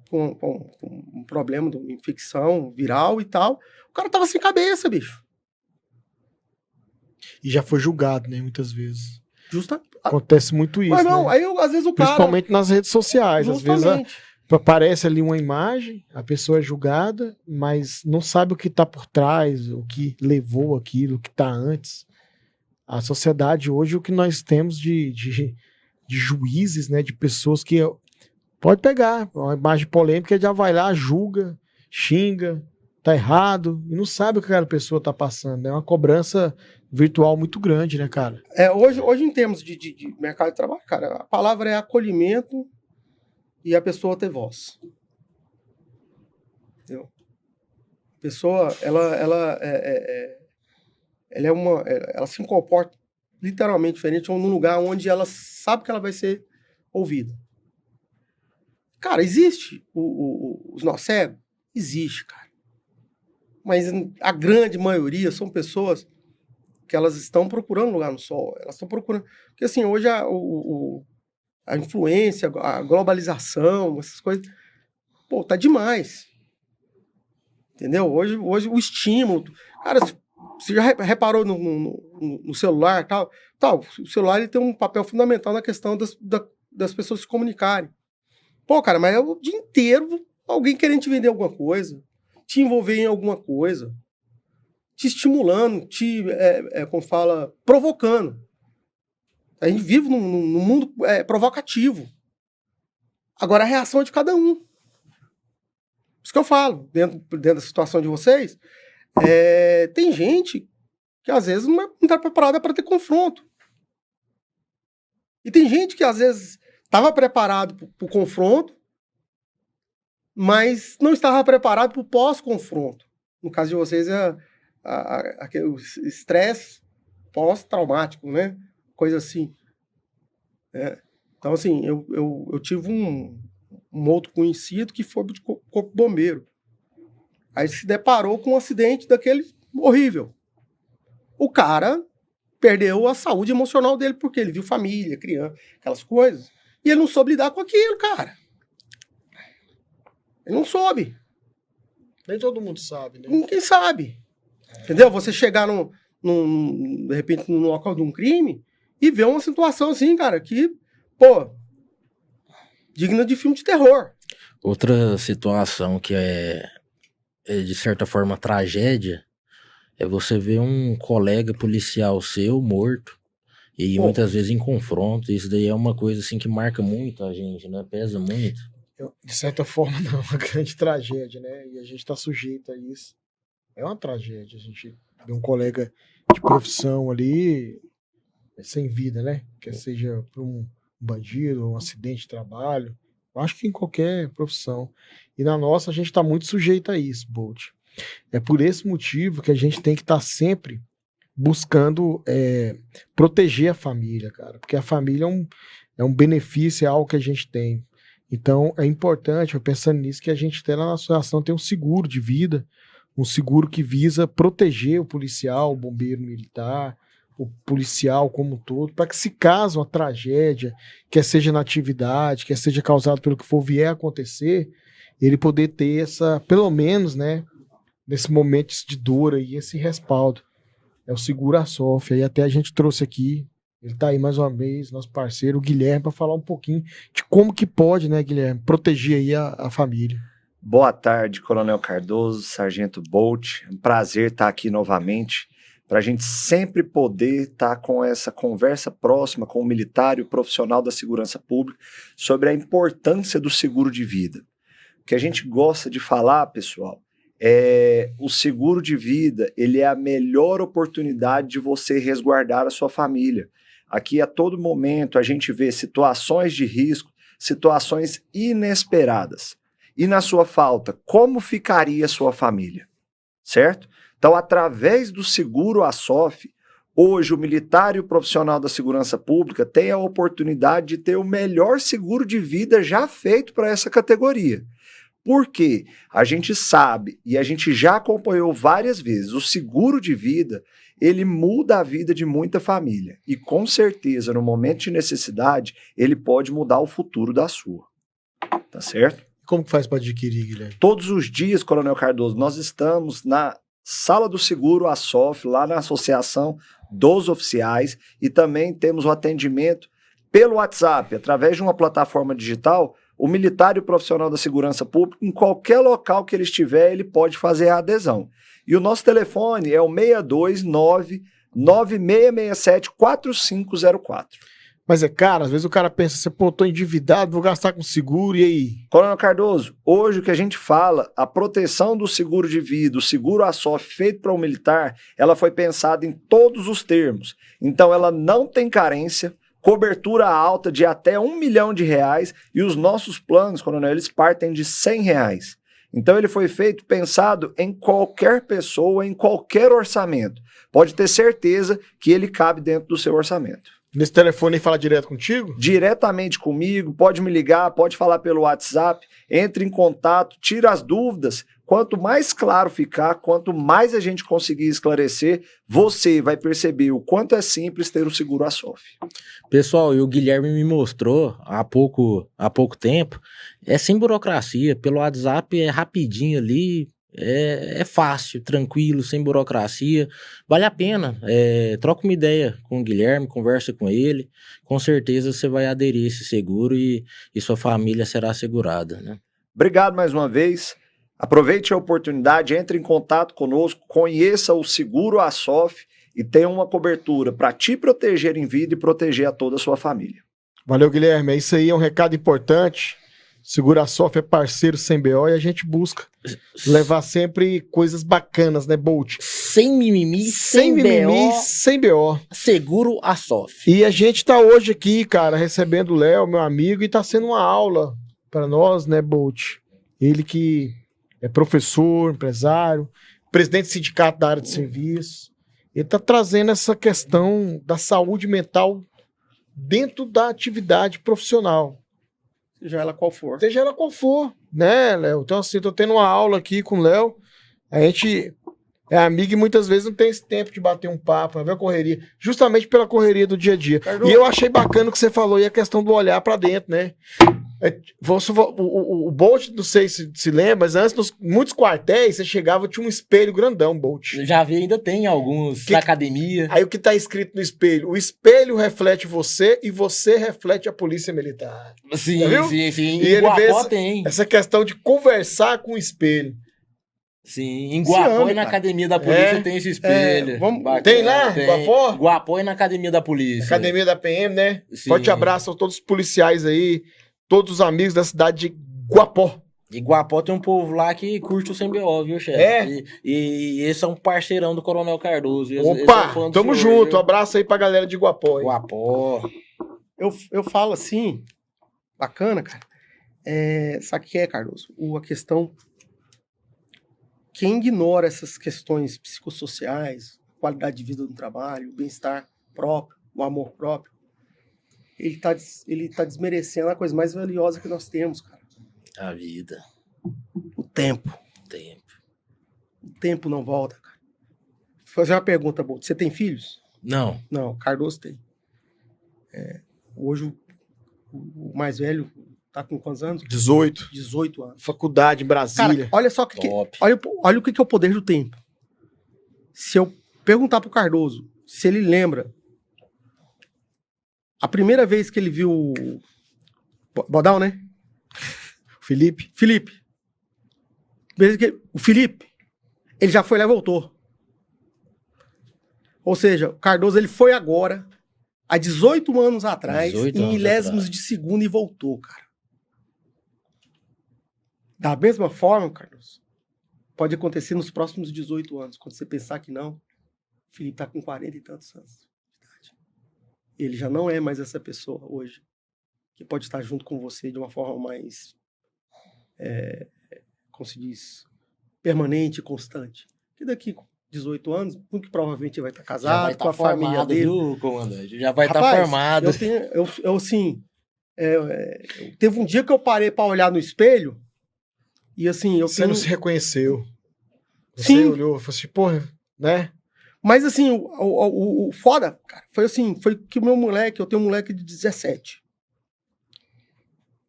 com um problema de uma infecção viral e tal. O cara tava sem cabeça, bicho. E já foi julgado, né, muitas vezes. Justa. Acontece muito isso, Mas não, né? aí às vezes o cara... Principalmente nas redes sociais. Justamente. Às vezes aparece ali uma imagem, a pessoa é julgada, mas não sabe o que tá por trás, o que levou aquilo, o que tá antes. A sociedade hoje, o que nós temos de juízes, né, de pessoas que pode pegar uma imagem polêmica, já vai lá, julga, xinga, tá errado, e não sabe o que aquela pessoa tá passando. É uma cobrança virtual muito grande, né, cara? Hoje em termos de mercado de trabalho, cara, a palavra é acolhimento e a pessoa ter voz. Entendeu? A pessoa, ela se comporta literalmente diferente num lugar onde ela sabe que ela vai ser ouvida. Cara, existe os nó cegos? Existe, cara. Mas a grande maioria são pessoas que elas estão procurando lugar no sol. Elas estão procurando... Porque, assim, hoje a influência, a globalização, essas coisas... Pô, tá demais. Entendeu? Hoje o estímulo... Cara, você já reparou no celular e tal? O celular ele tem um papel fundamental na questão das pessoas se comunicarem. Pô, cara, mas é o dia inteiro alguém querendo te vender alguma coisa, te envolver em alguma coisa, te estimulando, como fala, provocando. A gente vive num mundo provocativo. Agora a reação é de cada um. Por isso que eu falo, dentro da situação de vocês, tem gente que às vezes não está preparada para ter confronto. E tem gente que às vezes estava preparado para o confronto, mas não estava preparado para o pós-confronto. No caso de vocês, o estresse pós-traumático, né? Coisa assim. Então, assim, eu tive um outro conhecido que foi de corpo bombeiro. Aí se deparou com um acidente daquele horrível. O cara perdeu a saúde emocional dele, porque ele viu família, criança, aquelas coisas. E ele não soube lidar com aquilo, cara. Ele não soube. Nem todo mundo sabe, né? Ninguém sabe. Entendeu? Você chegar de repente, no local de um crime e ver uma situação assim, cara, que, pô, digna de filme de terror. Outra situação que é de certa forma tragédia é você ver um colega policial seu morto e muitas vezes em confronto. Isso daí é uma coisa assim que marca muito a gente, né? Pesa muito. De certa forma, não, é uma grande tragédia, né? E a gente está sujeito a isso. É uma tragédia. A gente vê um colega de profissão ali sem vida, né? Quer seja por um bandido, um acidente de trabalho. Eu acho que em qualquer profissão. E na nossa, a gente está muito sujeito a isso, Bolt. É por esse motivo que a gente tem que estar sempre buscando proteger a família, cara. Porque a família é um benefício, é algo que a gente tem. Então, é importante, pensando nisso, que a gente tem lá na associação tem um seguro de vida, um seguro que visa proteger o policial, o bombeiro militar, o policial como um todo, para que se caso uma tragédia, quer seja na atividade, quer seja causado pelo que for vier a acontecer, ele poder ter essa, pelo menos, né, nesse momento de dor aí, esse respaldo. É o Seguro Assof. Aí até a gente trouxe aqui, ele tá aí mais uma vez, nosso parceiro, o Guilherme, para falar um pouquinho de como que pode, né, Guilherme, proteger aí a família. Boa tarde, Coronel Cardoso, Sargento Bolt. É um prazer estar aqui novamente, para a gente sempre poder estar com essa conversa próxima com o militar e o profissional da segurança pública sobre a importância do seguro de vida. O que a gente gosta de falar, pessoal, o seguro de vida, ele é a melhor oportunidade de você resguardar a sua família. Aqui, a todo momento, a gente vê situações de risco, situações inesperadas. E na sua falta, como ficaria a sua família? Certo? Então, através do Seguro Assof, hoje o militar e o profissional da segurança pública têm a oportunidade de ter o melhor seguro de vida já feito para essa categoria. Por quê? A gente sabe e a gente já acompanhou várias vezes, o seguro de vida, ele muda a vida de muita família. E com certeza, no momento de necessidade, ele pode mudar o futuro da sua. Tá certo? Como que faz para adquirir, Guilherme? Todos os dias, Coronel Cardoso, nós estamos na Sala do Seguro ASOF, lá na Associação dos Oficiais, e também temos o atendimento pelo WhatsApp, através de uma plataforma digital. O militar e o profissional da segurança pública, em qualquer local que ele estiver, ele pode fazer a adesão. E o nosso telefone é o 629-9667-4504. Mas é caro, às vezes o cara pensa assim, pô, tô endividado, vou gastar com seguro, e aí? Coronel Cardoso, hoje o que a gente fala, a proteção do seguro de vida, o seguro ASOF feito para o militar, ela foi pensada em todos os termos. Então ela não tem carência, cobertura alta de até R$1 milhão, e os nossos planos, Coronel, eles partem de R$100. Então ele foi feito pensado em qualquer pessoa, em qualquer orçamento. Pode ter certeza que ele cabe dentro do seu orçamento. Nesse telefone ele fala direto contigo? Diretamente comigo, pode me ligar, pode falar pelo WhatsApp, entre em contato, tira as dúvidas. Quanto mais claro ficar, quanto mais a gente conseguir esclarecer, você vai perceber o quanto é simples ter o seguro ASOF. Pessoal, e o Guilherme me mostrou há pouco tempo, é sem burocracia, pelo WhatsApp é rapidinho ali, é fácil, tranquilo, sem burocracia, vale a pena, troca uma ideia com o Guilherme, conversa com ele, com certeza você vai aderir a esse seguro e sua família será assegurada, né? Obrigado mais uma vez. Aproveite a oportunidade, entre em contato conosco, conheça o seguro ASOF e tenha uma cobertura para te proteger em vida e proteger a toda a sua família. Valeu, Guilherme. É isso aí, é um recado importante. Seguro ASOF é parceiro sem BO e a gente busca levar sempre coisas bacanas, né, Bolt? Sem mimimi, Sem mimimi, sem BO. seguro ASOF. E a gente tá hoje aqui, cara, recebendo o Léo, meu amigo, e tá sendo uma aula para nós, né, Bolt? Ele que é professor, empresário, presidente do sindicato da área de serviço. Ele tá trazendo essa questão da saúde mental dentro da atividade profissional. Seja ela qual for. Seja ela qual for, né, Léo? Então, assim, tô tendo uma aula aqui com o Léo. A gente é amigo e muitas vezes não tem esse tempo de bater um papo, ver a correria, justamente pela correria do dia a dia. Cardoso. E eu achei bacana o que você falou e a questão do olhar pra dentro, né? O Bolt, não sei se lembra, mas antes, muitos quartéis, você chegava, tinha um espelho grandão, Bolt. Já vi, ainda tem alguns na academia. Aí o que tá escrito no espelho? O espelho reflete você e você reflete a polícia militar. Sim, Já viu? sim. E ele vê tem. essa questão de conversar com o espelho. Sim, em Guapó ama, e na cara. academia da polícia tem esse espelho. Vamos- Tem lá, Tem. Guapó? Guapó e na academia da polícia. Academia da PM, né? Sim. Forte abraço a todos os policiais aí, todos os amigos da cidade de Guapó. E Guapó tem um povo lá que curte o CMBO, viu, chefe? É? E esse é um parceirão do Coronel Cardoso. Esse é um Opa, fã do tamo senhor, junto. viu? Abraço aí pra galera de Guapó. Hein? Guapó. Eu falo assim, bacana, cara. Sabe o que é, Cardoso? A questão. Quem ignora essas questões psicossociais, qualidade de vida no trabalho, o bem-estar próprio, o amor próprio, ele tá desmerecendo a coisa mais valiosa que nós temos, cara. A vida. O tempo. Tempo. O tempo não volta, cara. Vou fazer uma pergunta, Bolt. Você tem filhos? Não. Não, Cardoso tem. Hoje o mais velho tá com quantos anos? 18. 18 anos. Faculdade em Brasília. Cara, olha só o que Top. olha o que é o poder do tempo. Se eu perguntar pro Cardoso se ele lembra a primeira vez que ele viu o Bodal, né? Felipe. O Felipe, ele já foi lá e voltou. Ou seja, o Cardoso ele foi agora, há 18 anos atrás, 18 em anos milésimos atrás. de segundo e voltou, cara. Da mesma forma, Cardoso, pode acontecer nos próximos 18 anos. Quando você pensar que não, o Felipe tá com 40 e tantos anos de idade. Ele já não é mais essa pessoa hoje, que pode estar junto com você de uma forma mais, como se diz, permanente e constante. Que daqui com 18 anos, muito provavelmente vai estar Já casado, vai com a estar família formado, dele. viu, comandante? Já vai estar Rapaz, formado. Teve um dia que eu parei para olhar no espelho, E assim, Você não se reconheceu. Você Sim. olhou e falou assim, porra, né? Mas assim, o foda, cara, foi que o meu moleque, eu tenho um moleque de 17.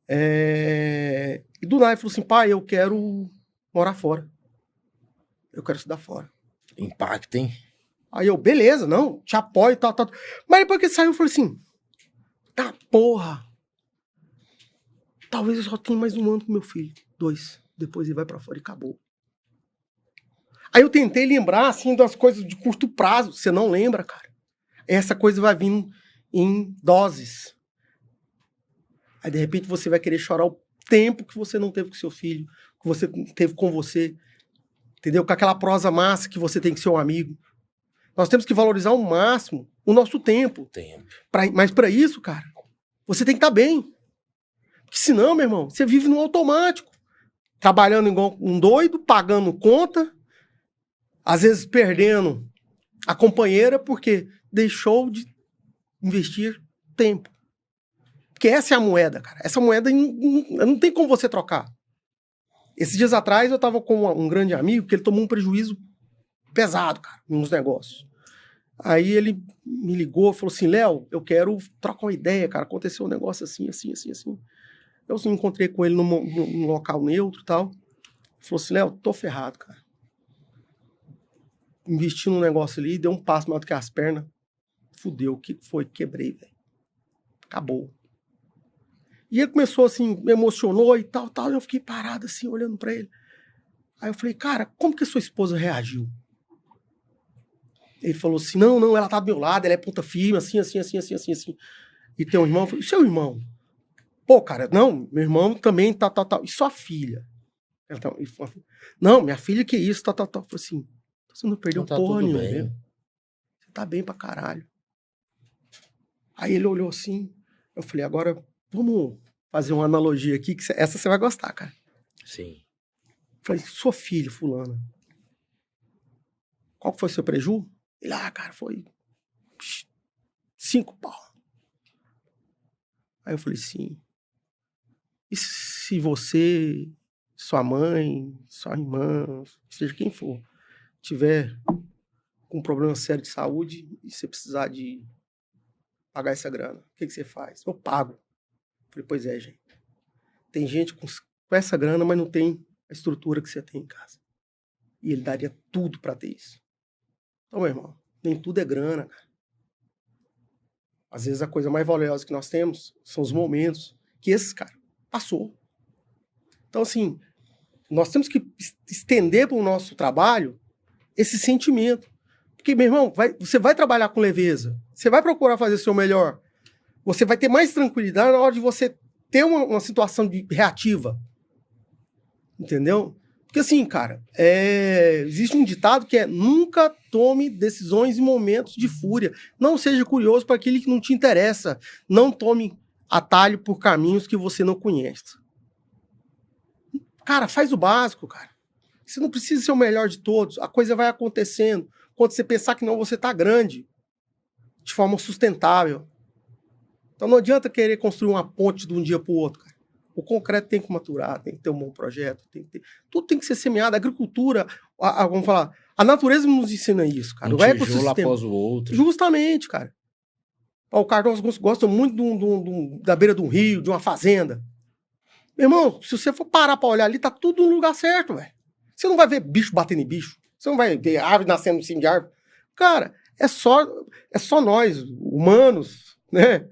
E do nada ele falou assim, pai, eu quero morar fora. Eu quero estudar fora. Impacto, hein? Aí eu, beleza, não, te apoio e tal. Mas depois que ele saiu, eu falei assim, tá, porra. Talvez eu só tenha mais um ano com meu filho. 2. Depois ele vai pra fora e acabou. Aí eu tentei lembrar, assim, das coisas de curto prazo. Você não lembra, cara. Essa coisa vai vir em doses. Aí, de repente, você vai querer chorar o tempo que você não teve com seu filho, que você teve com você. Entendeu? Com aquela prosa massa que você tem com seu amigo. Nós temos que valorizar ao máximo o nosso tempo. Mas para isso, cara, você tem que estar bem. Porque senão, meu irmão, você vive no automático. Trabalhando igual um doido, pagando conta, às vezes perdendo a companheira porque deixou de investir tempo. Porque essa é a moeda, cara. Essa moeda não tem como você trocar. Esses dias atrás eu tava com um grande amigo que ele tomou um prejuízo pesado, cara, nos negócios. Aí ele me ligou e falou assim, Léo, eu quero trocar uma ideia, cara. Aconteceu um negócio assim. Eu encontrei com ele num local neutro e tal. Ele falou assim, Léo, tô ferrado, cara. Investi num negócio ali, deu um passo maior do que as pernas. Fudeu, o que foi? Quebrei, velho. Acabou. E ele começou assim, me emocionou e tal. Eu fiquei parado assim, olhando pra ele. Aí eu falei, cara, como que a sua esposa reagiu? Ele falou assim, não, ela tá do meu lado, ela é ponta firme, assim. E tem um irmão, eu falei, seu irmão? Pô, cara, não, meu irmão também, tal. E sua filha? Ela tá, não, minha filha que isso, tal. Eu falei assim, você não perdeu porra nenhuma, velho. Você tá bem pra caralho. Aí ele olhou assim, eu falei, agora vamos fazer uma analogia aqui, que essa você vai gostar, cara. Sim. Eu falei, sua filha, fulana, qual que foi o seu preju? Ele, cara, foi 5 pau. Aí eu falei assim, e se você, sua mãe, sua irmã, seja quem for, tiver com um problema sério de saúde e você precisar de pagar essa grana, o que você faz? Eu pago. Eu falei, pois é, gente. Tem gente com essa grana, mas não tem a estrutura que você tem em casa. E ele daria tudo pra ter isso. Então, meu irmão, nem tudo é grana, cara. Às vezes a coisa mais valiosa que nós temos são os momentos que esse cara passou. Então, assim, nós temos que estender para o nosso trabalho esse sentimento. Porque, meu irmão, você vai trabalhar com leveza, você vai procurar fazer o seu melhor, você vai ter mais tranquilidade na hora de você ter uma situação reativa. Entendeu? Porque assim, cara, existe um ditado que é nunca tome decisões em momentos de fúria. Não seja curioso para aquilo que não te interessa. Não tome atalho por caminhos que você não conhece. Cara, faz o básico, cara. Você não precisa ser o melhor de todos. A coisa vai acontecendo. Quando você pensar que não, você tá grande. De forma sustentável. Então não adianta querer construir uma ponte de um dia para o outro, cara. O concreto tem que maturar, tem que ter um bom projeto, tudo tem que ser semeado. A agricultura, vamos falar, a natureza nos ensina isso, cara. Um tijolo após o outro. Justamente, cara. O Cardoso gosta muito da beira de um rio, de uma fazenda. Meu irmão, se você for parar pra olhar ali, tá tudo no lugar certo, velho. Você não vai ver bicho batendo em bicho. Você não vai ver árvore nascendo em cima de árvore. Cara, é só nós, humanos, né?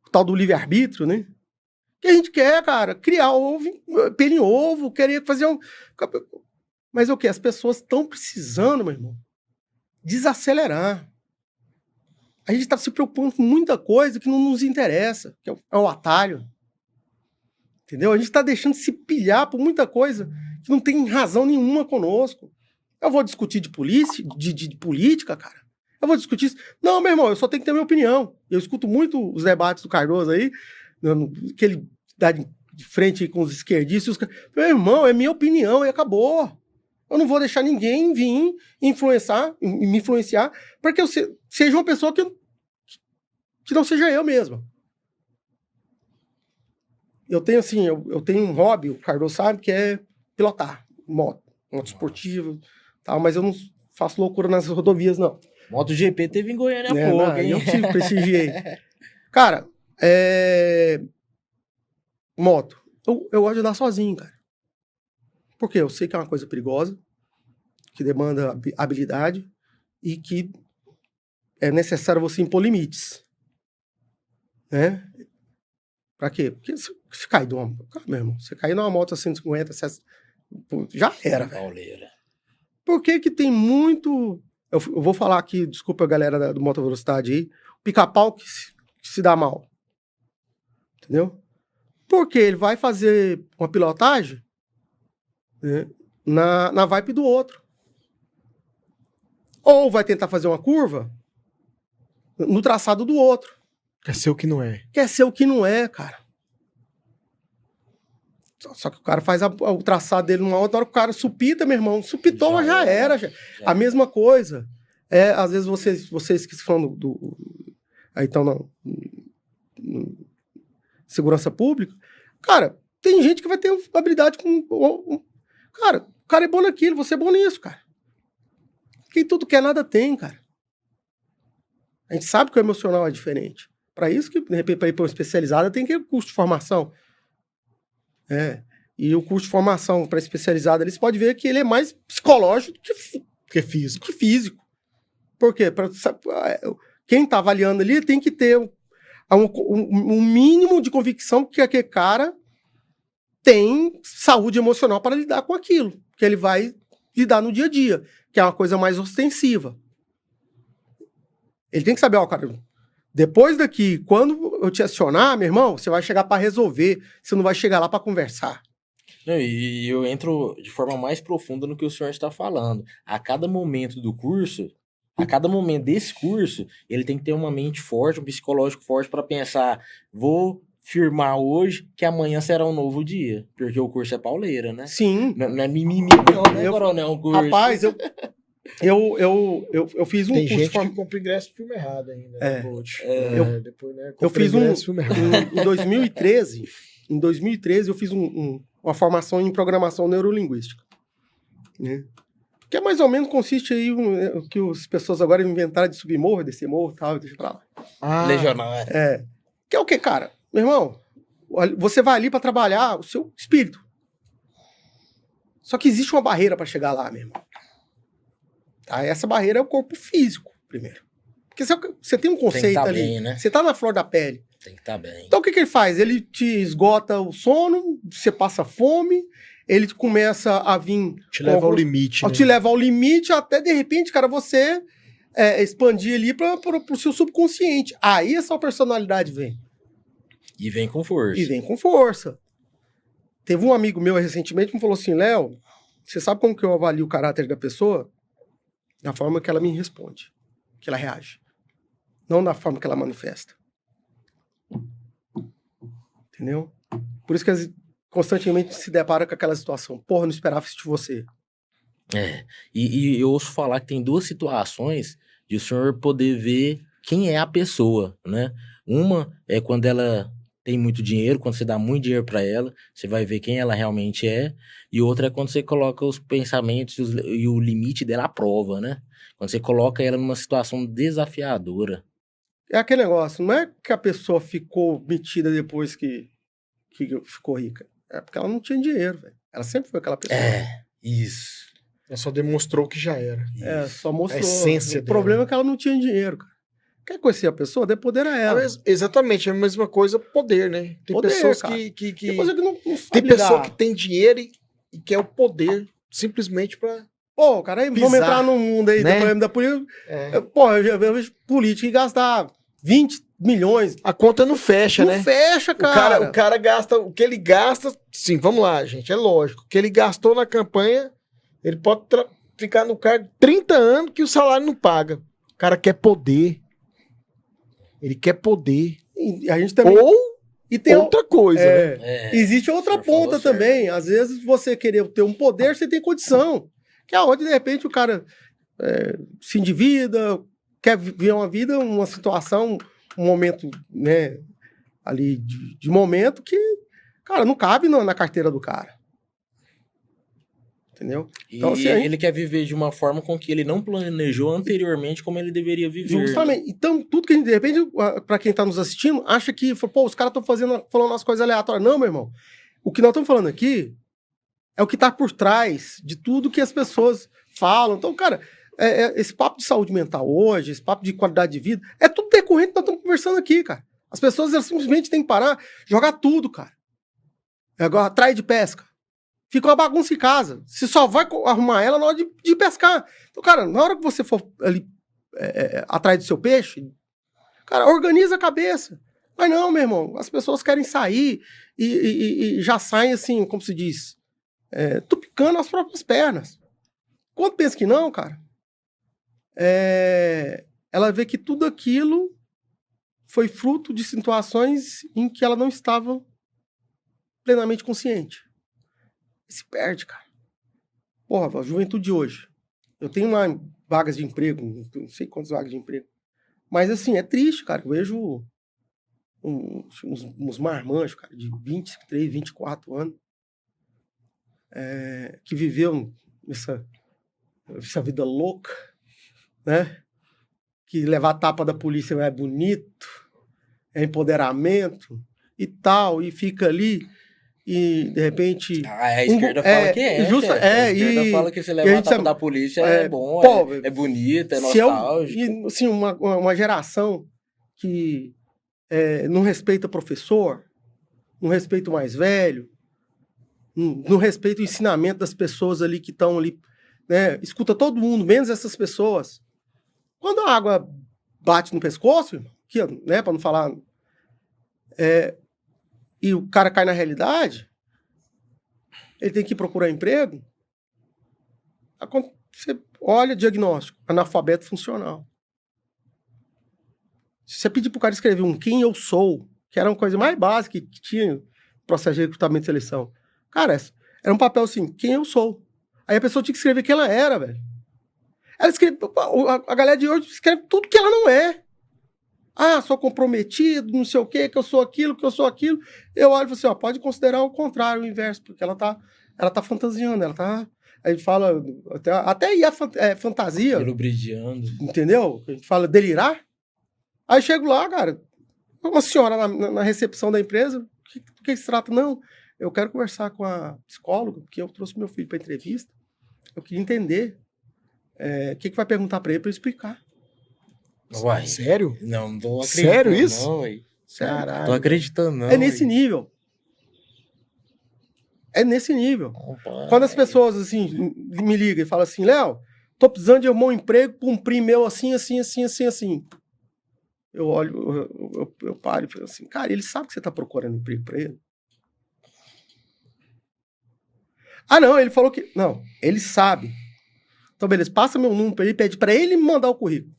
O tal do livre-arbítrio, né? Que a gente quer, cara, criar pelo em ovo, querer fazer um... Mas o que? As pessoas estão precisando, meu irmão, desacelerar. A gente está se preocupando com muita coisa que não nos interessa, que é o atalho. Entendeu? A gente está deixando de se pilhar por muita coisa que não tem razão nenhuma conosco. Eu vou discutir de política, cara. Eu vou discutir isso. Não, meu irmão, eu só tenho que ter minha opinião. Eu escuto muito os debates do Cardoso aí, que ele dá de frente com os esquerdistas. Meu irmão, é minha opinião e acabou. Eu não vou deixar ninguém vir me influenciar para que eu seja uma pessoa que não seja eu mesmo. eu tenho assim, eu tenho um hobby, o Cardoso sabe, que é pilotar moto esportiva, tal, mas eu não faço loucura nas rodovias, não. MotoGP teve em Goiânia há pouco, não, hein? eu tive, prestigiei. Cara, moto, eu gosto de andar sozinho, cara. Porque eu sei que é uma coisa perigosa, que demanda habilidade e que é necessário você impor limites. Né? Pra quê? Porque se cair de uma... Cara, meu irmão, você cair numa moto a 150, já era, velho. Pauleira. Por que que tem muito... Eu vou falar aqui, desculpa a galera do Moto Velocidade aí, pica-pau que se dá mal. Entendeu? Porque ele vai fazer uma pilotagem, né, na vibe do outro. Ou vai tentar fazer uma curva no traçado do outro. Quer ser o que não é. Quer ser o que não é, cara. Só que o cara faz o traçado dele numa outra hora, o cara supita, meu irmão. Supitou, já era. A mesma coisa. Às vezes vocês que falam aí estão na segurança pública. Cara, tem gente que vai ter habilidade com... Cara, o cara é bom naquilo, você é bom nisso, cara. Quem tudo quer, nada tem, cara. A gente sabe que o emocional é diferente. Para isso que, de repente, para ir para uma especializada, tem que ter custo de formação. E o curso de formação para especializada, você pode ver que ele é mais psicológico que físico. Por quê? Quem está avaliando ali tem que ter um mínimo de convicção que aquele cara tem saúde emocional para lidar com aquilo, que ele vai lidar no dia a dia, que é uma coisa mais ostensiva. Ele tem que saber, cara, depois daqui, quando eu te acionar, meu irmão, você vai chegar para resolver, você não vai chegar lá para conversar. Não, e eu entro de forma mais profunda no que o senhor está falando. A cada momento do curso, a cada momento desse curso, ele tem que ter uma mente forte, um psicológico forte para pensar, vou firmar hoje que amanhã será um novo dia, porque o curso é pauleira, né? Sim. Não é mimimi não, né, coronel? O curso. Rapaz, eu fiz um tem curso... Tem gente que compra ingresso de filme errado ainda. Depois, né, eu fiz em 2013, eu fiz uma formação em programação neurolinguística. Né? Que é mais ou menos consiste aí o que as pessoas agora inventaram de subir morro, descer morro e tal, deixa pra lá. Legional, Que é o que, cara? Meu irmão, você vai ali para trabalhar o seu espírito. Só que existe uma barreira para chegar lá, meu irmão. Tá? Essa barreira é o corpo físico, primeiro. Porque você tem um conceito ali, bem, né? Você tá na flor da pele. Tem que estar bem. Então o que ele faz? Ele te esgota o sono, você passa fome, ele começa a vir... Te leva ao limite. Te leva ao limite, até de repente, cara, você expandir ali pro seu subconsciente. Aí a sua personalidade vem. E vem com força. Teve um amigo meu recentemente que me falou assim, Léo, você sabe como que eu avalio o caráter da pessoa? Da forma que ela me responde, que ela reage. Não da forma que ela manifesta. Entendeu? Por isso que constantemente se depara com aquela situação. Porra, não esperava isso de você. E eu ouço falar que tem duas situações de o senhor poder ver quem é a pessoa, né? Uma é quando ela tem muito dinheiro, quando você dá muito dinheiro para ela, você vai ver quem ela realmente é. E outra é quando você coloca os pensamentos e o limite dela à prova, né? Quando você coloca ela numa situação desafiadora. É aquele negócio, não é que a pessoa ficou metida depois que ficou rica. É porque ela não tinha dinheiro, velho. Ela sempre foi aquela pessoa. Isso. Ela só demonstrou que já era. Só mostrou. A essência dela. Problema é que ela não tinha dinheiro, cara. Quer conhecer a pessoa, dê poder a ela. Exatamente, é a mesma coisa, poder, né? Tem poder, pessoas cara. que não tem pessoa que tem dinheiro e quer o poder simplesmente pra... Pô, cara, aí vamos entrar num mundo aí, né? da política. Pô, eu vejo político e gastar 20 milhões. A conta não fecha, né? Não fecha, cara. O cara gasta, o que ele gasta, sim, vamos lá, gente, é lógico. O que ele gastou na campanha, ele pode ficar no cargo 30 anos que o salário não paga. O cara quer poder. Ele quer poder. E a gente também... E tem outra coisa, né? Existe outra ponta também. Às vezes você querer ter um poder, você tem condição. Que é onde, de repente, o cara se endivida, quer viver uma vida, uma situação, um momento, né, ali de momento que, cara, não cabe na carteira do cara. Entendeu? Então, assim, ele quer viver de uma forma com que ele não planejou anteriormente como ele deveria viver. Justamente. Então, tudo que a gente, de repente, pra quem tá nos assistindo, acha que, pô, os caras estão falando umas coisas aleatórias. Não, meu irmão. O que nós estamos falando aqui é o que tá por trás de tudo que as pessoas falam. Então, cara, esse papo de saúde mental hoje, esse papo de qualidade de vida, é tudo decorrente do que nós estamos conversando aqui, cara. As pessoas, elas simplesmente têm que parar, jogar tudo, cara. Agora, atrai de pesca. Fica uma bagunça em casa. Você só vai arrumar ela na hora de pescar. Então, cara, na hora que você for ali atrás do seu peixe, cara, organiza a cabeça. Mas não, meu irmão, as pessoas querem sair e já saem assim, como se diz, tupicando as próprias pernas. Quando pensa que não, cara, ela vê que tudo aquilo foi fruto de situações em que ela não estava plenamente consciente. Se perde, cara. Porra, a juventude de hoje. Eu tenho lá vagas de emprego, não sei quantas vagas de emprego. Mas, assim, é triste, cara. Eu vejo uns marmanjos, cara, de 23, 24 anos, que viveu essa vida louca, né? Que levar a tapa da polícia é bonito, é empoderamento e tal, e fica ali. E, de repente... a esquerda fala que é. A esquerda fala que se levar a tapa da polícia é bom, é bonito, é nostálgico. Assim, uma geração que não respeita professor, não respeita o mais velho, não respeita o ensinamento das pessoas ali que estão ali, né? Escuta todo mundo, menos essas pessoas. Quando a água bate no pescoço, aqui, né, para não falar... e o cara cai na realidade, ele tem que procurar emprego, você olha diagnóstico, analfabeto funcional. Se você pedir pro cara escrever quem eu sou, que era uma coisa mais básica que tinha no processo de recrutamento e seleção, cara, era um papel assim, quem eu sou. Aí a pessoa tinha que escrever quem ela era, velho. Ela escreve, a galera de hoje escreve tudo que ela não é. Ah, sou comprometido, não sei o quê, que eu sou aquilo, que eu sou aquilo. Eu olho e falo assim, ó, pode considerar o contrário, o inverso, porque ela tá fantasiando, a gente fala, até aí fantasia. Lubridiando. Entendeu? A gente fala delirar. Aí eu chego lá, cara, uma senhora na recepção da empresa, do que se trata? Não, eu quero conversar com a psicóloga, porque eu trouxe meu filho para entrevista, eu queria entender o que vai perguntar para ele para eu explicar. Uai. Sério? Não tô acreditando. Sério isso? Não, ué. Caralho. Tô acreditando, não. É nesse nível. É nesse nível. Quando as pessoas, assim, me ligam e falam assim, Léo, tô precisando de arrumar um emprego, cumprir meu assim. Eu olho, eu paro e falo assim, cara, ele sabe que você tá procurando emprego pra ele? Ah, não, ele falou que... Não, ele sabe. Então, beleza, passa meu número pra ele, pede pra ele me mandar o currículo.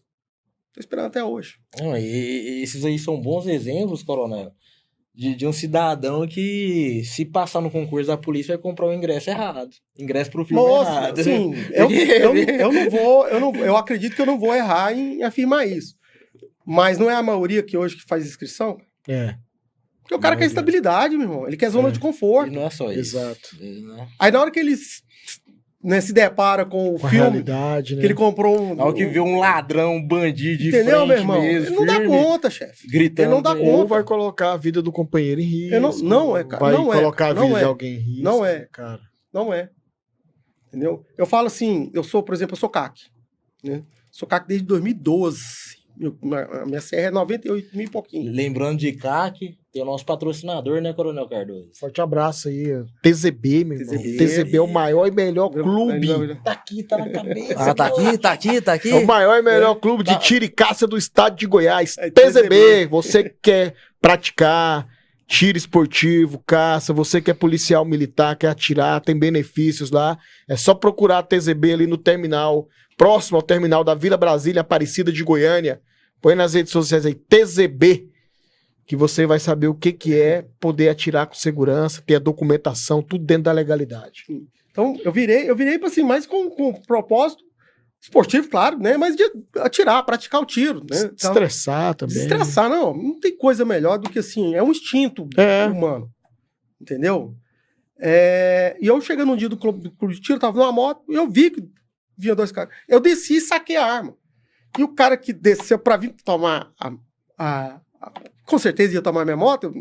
Tô esperando até hoje. Não, esses aí são bons exemplos, coronel, de um cidadão que, se passar no concurso da polícia, vai comprar o ingresso errado. Ingresso pro filme errado. Sim, eu acredito que eu não vou errar em afirmar isso. Mas não é a maioria que hoje que faz inscrição? Porque o cara quer estabilidade, meu irmão. Ele quer zona de conforto. E não é só isso. Exato. Aí na hora que ele se depara com o filme, realidade, né? que ele comprou Na hora que vê um ladrão, um bandido de entendeu, frente meu irmão? mesmo, Ele não dá firme, conta, chefe. gritando. Ele não dá Ou conta. vai colocar a vida do companheiro em risco. Não é, cara. Vai Não é, colocar cara. a vida Não de é. alguém em risco. Não é. Cara. Não é. Entendeu? Eu falo assim, por exemplo, eu sou CAC. Né? Sou CAC desde 2012. A minha CR é 98 mil e pouquinho. Lembrando de CAC, tem o nosso patrocinador, né, Coronel Cardoso? Forte abraço aí. TZB, meu irmão. TZB é o maior e melhor clube. Tá aqui, tá na cabeça. Ah, tá aqui. É o maior e melhor clube de tiro e caça do estado de Goiás. É, TZB, você que quer praticar tiro esportivo, caça, você que é policial militar, quer atirar, tem benefícios lá. É só procurar a TZB ali no terminal, próximo ao terminal da Vila Brasília, Aparecida de Goiânia. Põe nas redes sociais aí, TZB, que você vai saber o que é poder atirar com segurança, ter a documentação, tudo dentro da legalidade. Então, eu virei para assim, mais com propósito esportivo, claro, né? Mas de atirar, praticar o tiro, né? Então, Estressar também. desestressar, não tem coisa melhor do que assim, é um instinto humano. Entendeu? E eu chegando um dia do clube de tiro, tava numa moto, e eu vi que vinha 2 caras. Eu desci e saquei a arma. E o cara que desceu pra vir tomar com certeza ia tomar minha moto,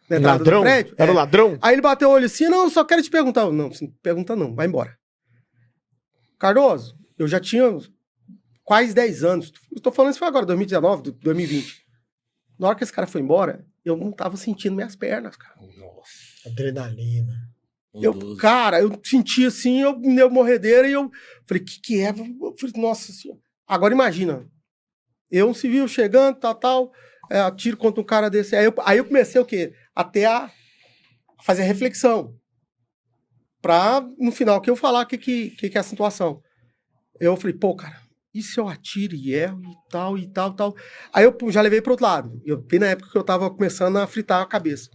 na entrada do prédio. Era o ladrão? Aí ele bateu o olho assim, não, eu só quero te perguntar. Eu, não, pergunta não, vai embora. Cardoso, eu já tinha quase 10 anos. Eu tô falando isso foi agora, 2019, 2020. Na hora que esse cara foi embora, eu não tava sentindo minhas pernas, cara. Nossa. Adrenalina. Cara, eu senti assim, eu me deu morredeira e eu falei, que é? Eu falei, nossa senhora. Agora imagina, eu um civil chegando, tal, atiro contra um cara desse. Aí eu comecei o quê? Até a fazer a reflexão. Pra, no final, que eu falar o que é a situação. Eu falei, pô, cara, e se eu atiro e erro e tal. Aí eu já levei pro outro lado. Bem na época que eu tava começando a fritar a cabeça.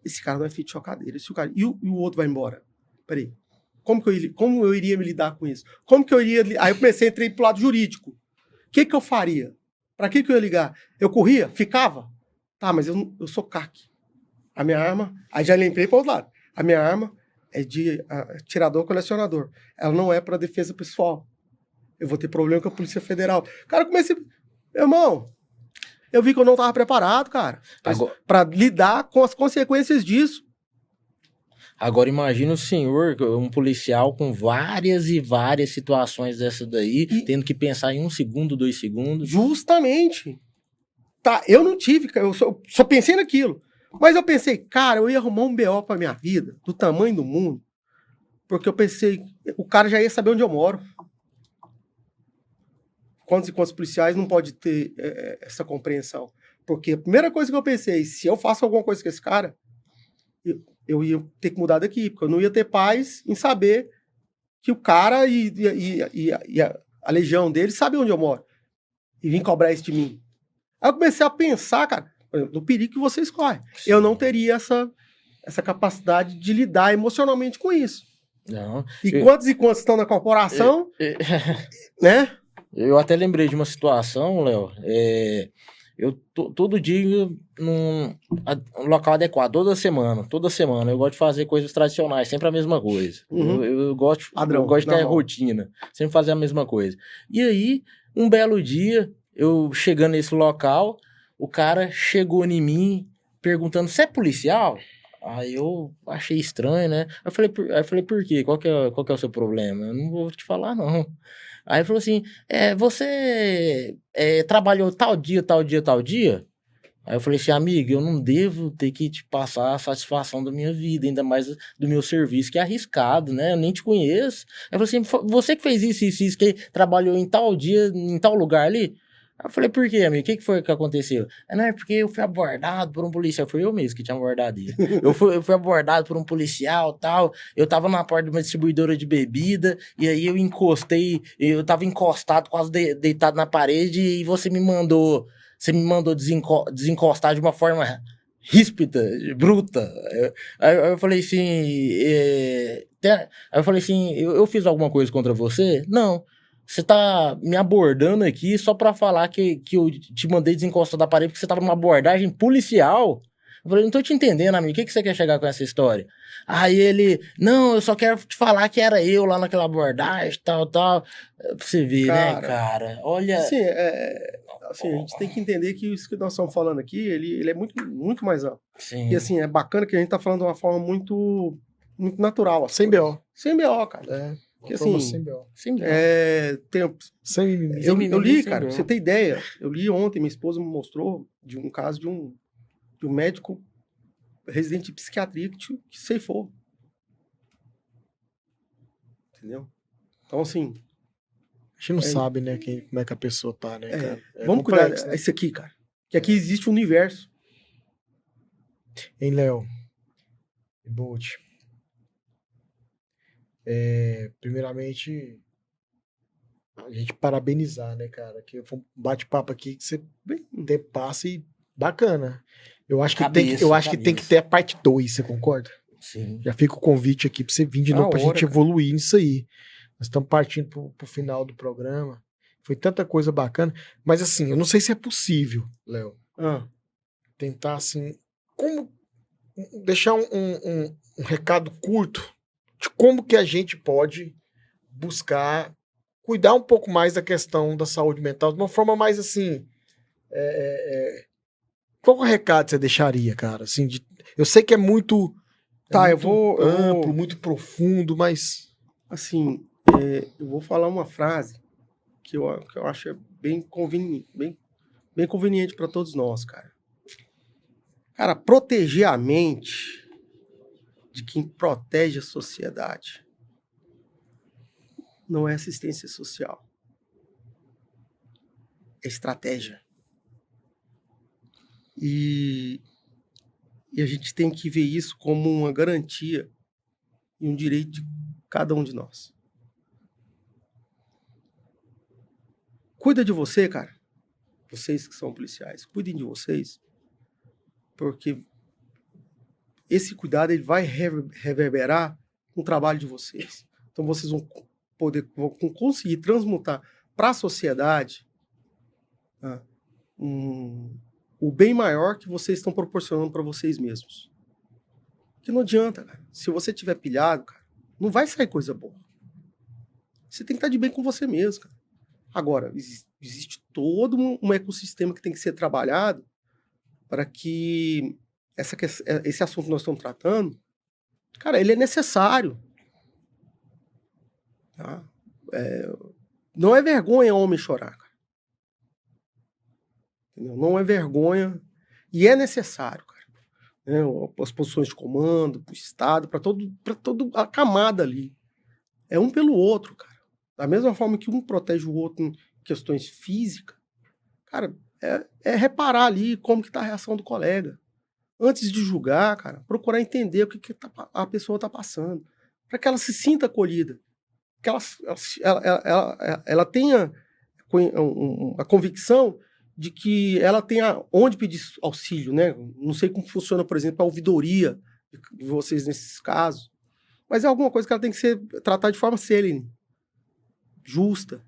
Esse cara não é filho de chocadeira. E o outro vai embora. Peraí. Como eu iria me lidar com isso? Aí eu comecei a entrar pro lado jurídico. O que eu faria? Pra que eu ia ligar? Eu corria? Ficava? Tá, mas eu sou CAC. A minha arma... Aí já lembrei pro outro lado. A minha arma é de atirador colecionador. Ela não é para defesa pessoal. Eu vou ter problema com a Polícia Federal. Cara, eu comecei... Irmão, eu vi que eu não estava preparado, cara, para lidar com as consequências disso. Agora imagina o senhor, um policial com várias e várias situações dessa daí, tendo que pensar em 1 segundo, 2 segundos. Justamente. Tá, eu não tive, eu só pensei naquilo. Mas eu pensei, cara, eu ia arrumar um BO pra minha vida, do tamanho do mundo, porque eu pensei, o cara já ia saber onde eu moro. Quantos e quantos policiais não pode ter essa compreensão? Porque a primeira coisa que eu pensei, se eu faço alguma coisa com esse cara, eu ia ter que mudar daqui, porque eu não ia ter paz em saber que o cara e a legião dele sabe onde eu moro. E vim cobrar isso de mim. Aí eu comecei a pensar, cara, do perigo que você escolhe. Sim. Eu não teria essa capacidade de lidar emocionalmente com isso. Não. Quantos e quantos estão na corporação, né? Eu até lembrei de uma situação, Léo. Eu todo dia num local adequado, toda semana. Eu gosto de fazer coisas tradicionais, sempre a mesma coisa. Uhum. Eu gosto de ter rotina, sempre fazer a mesma coisa. E aí, um belo dia, eu chegando nesse local, o cara chegou em mim perguntando, você é policial? Aí eu achei estranho, né? Eu falei, por quê? Qual que é o seu problema? Eu não vou te falar, não. Aí ele falou assim, você trabalhou tal dia? Aí eu falei assim, amigo, eu não devo ter que te passar a satisfação da minha vida, ainda mais do meu serviço, que é arriscado, né? Eu nem te conheço. Aí eu falei assim, você que fez isso, que trabalhou em tal dia, em tal lugar ali? Aí eu falei, por quê, amigo? O que foi que aconteceu? Não, é porque eu fui abordado por um policial. Foi eu mesmo que tinha abordado ele. Eu fui abordado por um policial e tal. Eu tava na porta de uma distribuidora de bebida, e aí eu tava encostado, quase deitado na parede, e você me mandou desencostar de uma forma ríspida, bruta. Aí eu falei assim, eu fiz alguma coisa contra você? Não. Você tá me abordando aqui só pra falar que eu te mandei desencostar da parede porque você tava numa abordagem policial? Eu falei, não tô te entendendo, amigo. O que você quer chegar com essa história? Aí ele, não, eu só quero te falar que era eu lá naquela abordagem, tal. Pra você ver, cara, né, cara? Olha... Assim, a gente tem que entender que isso que nós estamos falando aqui, ele é muito, muito mais amplo. Sim. E assim, é bacana que a gente tá falando de uma forma muito, muito natural. Sem BO. Sem BO, cara. Porque assim, sem BO. Eu li, cara, pra você ter ideia, eu li ontem, minha esposa me mostrou de um caso de um médico residente de psiquiatria que ceifou. Entendeu? Então, assim... A gente não sabe, né, como é que a pessoa tá, né, cara? Vamos cuidar disso aqui, cara. Que aqui existe um universo. Hein, Léo? E Bolt. Primeiramente, a gente parabenizar, né, cara? Que foi um bate-papo aqui que você passa e bacana. Eu acho que tem que ter a parte 2, você concorda? Sim. Já fica o convite aqui pra você vir de novo pra gente evoluir nisso aí. Nós estamos partindo pro final do programa. Foi tanta coisa bacana. Mas assim, eu não sei se é possível, Léo. Tentar assim... Como deixar um recado curto de como que a gente pode buscar cuidar um pouco mais da questão da saúde mental, de uma forma mais assim... Qual o recado você deixaria, cara? Assim, eu sei que é muito, Tá, muito amplo, muito profundo, mas... Assim, eu vou falar uma frase que eu acho bem conveniente para todos nós, cara. Cara, proteger a mente de quem protege a sociedade não é assistência social. É estratégia. E a gente tem que ver isso como uma garantia e um direito de cada um de nós. Cuida de você, cara. Vocês que são policiais, cuidem de vocês, porque esse cuidado ele vai reverberar no trabalho de vocês. Então vocês vão conseguir transmutar para a sociedade o bem maior que vocês estão proporcionando para vocês mesmos. Que não adianta, cara. Se você tiver pilhado, cara, não vai sair coisa boa. Você tem que estar de bem com você mesmo, cara. Agora, existe todo um ecossistema que tem que ser trabalhado para que esse assunto que nós estamos tratando, cara, ele é necessário. Tá? Não é vergonha homem chorar, cara. Entendeu? Não é vergonha e é necessário, cara. As posições de comando, para o Estado, para toda a camada ali. É um pelo outro, cara. Da mesma forma que um protege o outro em questões físicas, cara, é reparar ali como que tá a reação do colega. Antes de julgar, cara, procurar entender o que a pessoa está passando, para que ela se sinta acolhida, que ela tenha a convicção de que ela tenha onde pedir auxílio, né? Não sei como funciona, por exemplo, a ouvidoria de vocês nesses casos, mas é alguma coisa que ela tem que ser tratada de forma célere, justa,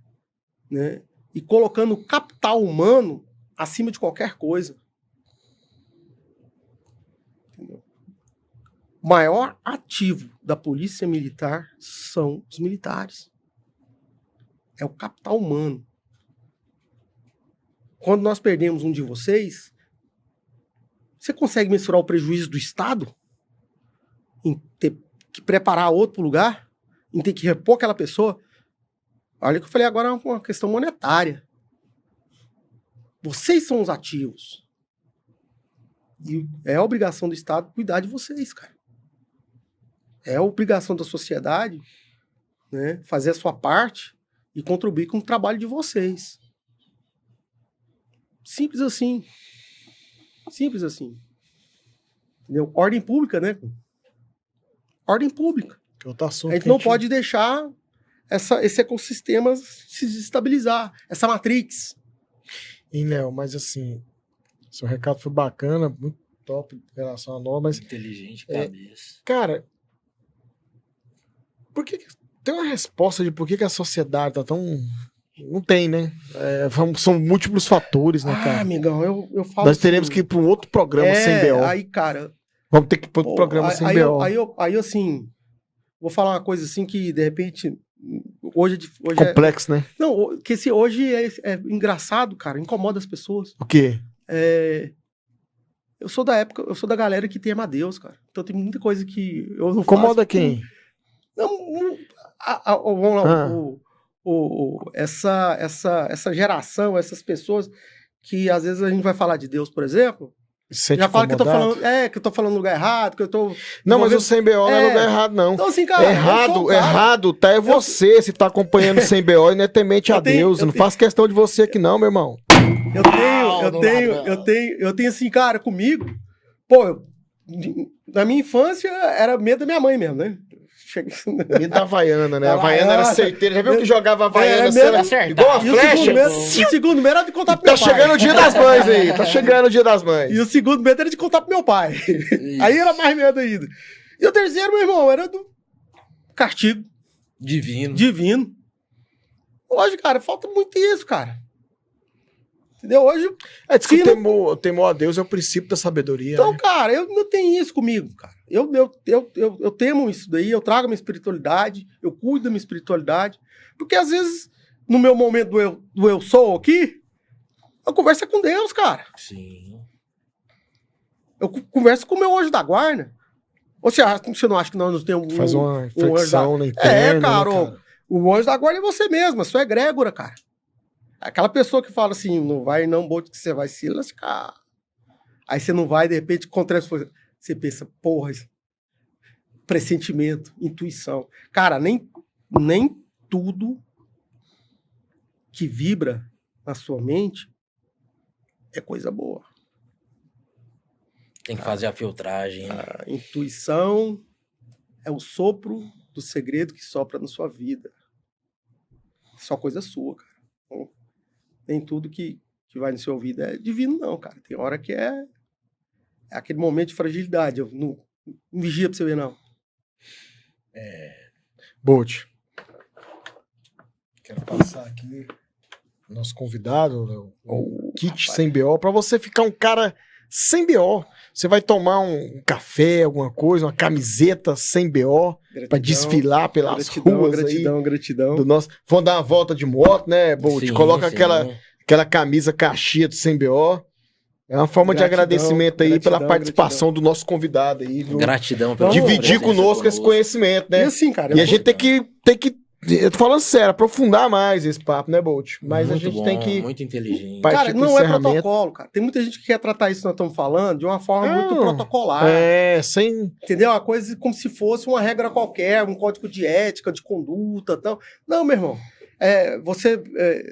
né? E colocando o capital humano acima de qualquer coisa. Entendeu? O maior ativo da polícia militar são os militares. É o capital humano. Quando nós perdemos um de vocês, você consegue mensurar o prejuízo do Estado em ter que preparar outro para o lugar? Em ter que repor aquela pessoa? Olha o que eu falei agora, é uma questão monetária. Vocês são os ativos. E é a obrigação do Estado cuidar de vocês, cara. É a obrigação da sociedade, né, fazer a sua parte e contribuir com o trabalho de vocês. Simples assim. Simples assim. Entendeu? Ordem pública, né? Ordem pública. A gente não pode deixar esse ecossistema se desestabilizar, essa matrix. E, Léo, mas assim, seu recado foi bacana, muito top em relação a nós, mas... Inteligente, cabeça. Cara, por que tem uma resposta de por que a sociedade tá tão... Não tem, né? São múltiplos fatores, né, cara? Amigão, eu falo nós teremos que ir para um outro programa sem BO. Aí, cara... Vamos ter que ir para outro programa sem BO. Aí, assim, vou falar uma coisa assim que, de repente... Hoje complexo, né? Não, que hoje é engraçado, cara, incomoda as pessoas. O quê? Eu sou da galera que tem Amadeus, cara. Então tem muita coisa que eu não incomoda faço. Quem? Vamos lá, essa geração, essas pessoas que às vezes a gente vai falar de Deus, por exemplo, já fala que eu tô falando, que eu tô falando no lugar errado, que eu tô... Não, mas o sem BO não é lugar errado, não. Então, assim, cara... Errado tá você, se tá acompanhando o sem BO e não é temente a Deus. Eu não faço questão de você aqui não, meu irmão. Eu tenho assim, cara, comigo... Pô, na minha infância era medo da minha mãe mesmo, né? Medo da Havaiana, né? A Havaiana era certeira. Já viu que jogava a Havaiana igual a flecha? O segundo medo era de contar pro meu pai. Tá chegando o dia das mães aí. Tá chegando o dia das mães. E o segundo medo era de contar pro meu pai. Aí era mais medo ainda. E o terceiro, meu irmão, era do castigo. Divino. Hoje, cara, falta muito isso, cara. Entendeu? Hoje... Diz que o temor a Deus é o princípio da sabedoria. Então, né? cara, eu não tenho isso comigo, cara. Eu temo isso daí, eu trago a minha espiritualidade, eu cuido da minha espiritualidade, porque às vezes, no meu momento do eu sou aqui, eu converso com Deus, cara. Sim. Eu converso com o meu anjo da guarda. Ou você não acha que nós não temos Faz uma reflexão na interna, cara, né, cara? O anjo da guarda é você mesmo, a sua egrégora, cara. Aquela pessoa que fala assim, não vai não, Bolt, que você vai se lascar. Aí você não vai, de repente, acontece, você pensa, porra, pressentimento, intuição. Cara, nem tudo que vibra na sua mente é coisa boa. Tem que fazer a filtragem. A intuição é o sopro do segredo que sopra na sua vida. Só coisa sua, cara. Então, nem tudo que vai no seu ouvido é divino, não, cara. Tem hora que é aquele momento de fragilidade. Eu não vigia pra você ver, não. Bolt, quero passar aqui nosso convidado, o kit sem BO, pra você ficar um cara sem BO. Você vai tomar um café, alguma coisa, uma camiseta sem BO, pra desfilar pelas ruas gratidão. do nosso. Vamos dar uma volta de moto, né, Bolt? Sim, Coloca sim. aquela camisa caixinha do sem BO. É uma forma de agradecimento aí pela participação do nosso convidado aí, viu? Gratidão pela Dividir presença conosco esse conhecimento, né? E assim, cara... E a gente tem que, eu tô falando sério, aprofundar mais esse papo, né, Bolt? Mas muito a gente bom, tem que... muito inteligente. Partir Cara, pro não é encerramento. protocolo, cara. Tem muita gente que quer tratar isso que nós estamos falando de uma forma muito Não, protocolar. sem... Entendeu? Uma coisa como se fosse uma regra qualquer, um código de ética, de conduta e tal. Não, meu irmão.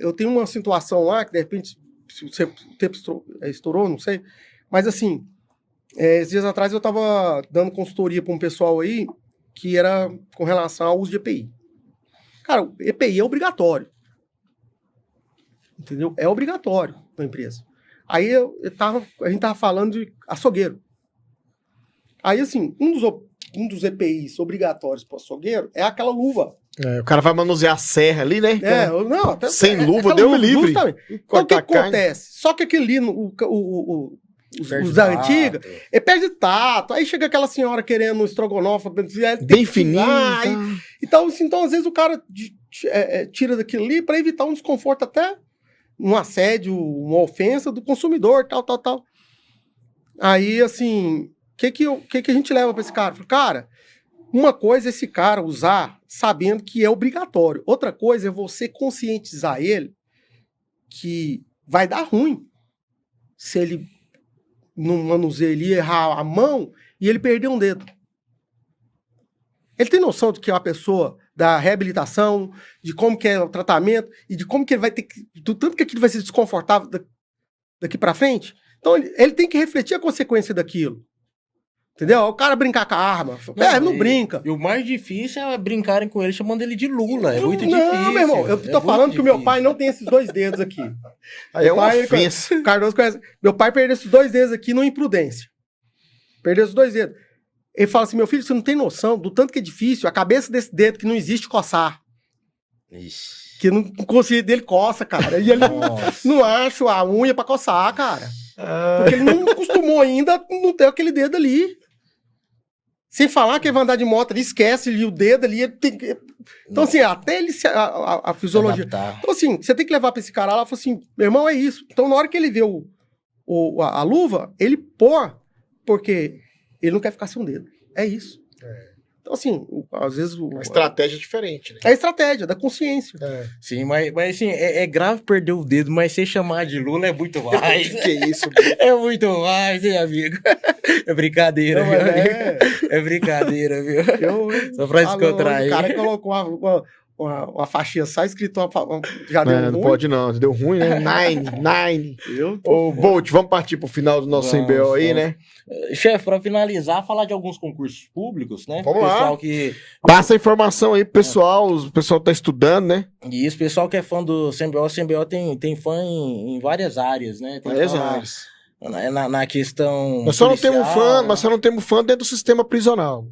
Eu tenho uma situação lá que, de repente, se o tempo estourou, não sei. Mas, assim, esses dias atrás eu estava dando consultoria para um pessoal aí que era com relação ao uso de EPI. Cara, EPI é obrigatório. Entendeu? É obrigatório na empresa. Aí a gente tava falando de açougueiro. Aí, assim, um dos EPIs obrigatórios para o açougueiro é aquela luva. o cara vai manusear a serra ali, né? Não, até, sem luva, aquela deu livre. Justamente. Então, o que acontece? Só que aquele ali, os da antiga, ele perde tato. Aí chega aquela senhora querendo um estrogonofe bem fininho. Então, às vezes o cara tira daquilo ali para evitar um desconforto, até um assédio, uma ofensa do consumidor, tal. Aí, assim, o que a gente leva para esse cara? Cara, uma coisa é esse cara usar sabendo que é obrigatório. Outra coisa é você conscientizar ele que vai dar ruim se ele não manuseia ali, errar a mão e ele perder um dedo. Ele tem noção de que é uma pessoa da reabilitação, de como que é o tratamento e de como que ele vai ter que... do tanto que aquilo vai ser desconfortável daqui pra frente. Então, ele tem que refletir a consequência daquilo. Entendeu? O cara brincar com a arma. Não brinca. E o mais difícil é brincarem com ele chamando ele de Lula. É muito difícil. Não, meu irmão, eu tô falando que o meu pai não tem esses 2 dedos aqui. Aí é uma ofensa. O Cardoso conhece. Meu pai perdeu esses 2 dedos aqui numa imprudência. Perdeu esses 2 dedos. Ele fala assim, meu filho, você não tem noção do tanto que é difícil a cabeça desse dedo que não existe coçar. Ixi. Que o consciente dele coça, cara. E ele não acha a unha pra coçar, cara. Porque ele não acostumou ainda a não ter aquele dedo ali. Sem falar que ele vai andar de moto ali, esquece ali o dedo ali. Ele tem que... Então, assim, até ele a fisiologia. Então, assim, você tem que levar pra esse cara lá e falar assim, meu irmão, é isso. Então, na hora que ele vê a luva, ele pôr, porque ele não quer ficar sem um dedo. É isso. Então, assim, às vezes... Uma estratégia diferente, né? É a estratégia da consciência. Sim, mas assim, é grave perder o dedo, mas se chamar de Lula é muito mais. Que isso? É muito mais, hein, amigo? É brincadeira, Não, viu, mas amigo? É brincadeira, viu? Só pra descontrair. O cara colocou uma faixinha só escrito já deu ruim. Não pode não, deu ruim, né? Nine. Ô, Bolt, vamos partir pro final do nosso MBO aí, né? Chefe, pra finalizar, falar de alguns concursos públicos, né? Vamos lá. Pessoal que... Passa a informação aí pro pessoal, o pessoal tá estudando, né? E esse pessoal que é fã do CMBO, o CMBO tem fã em várias áreas, né? Tem Várias fã áreas. Na questão Nós só policial, não temos fã dentro do sistema prisional.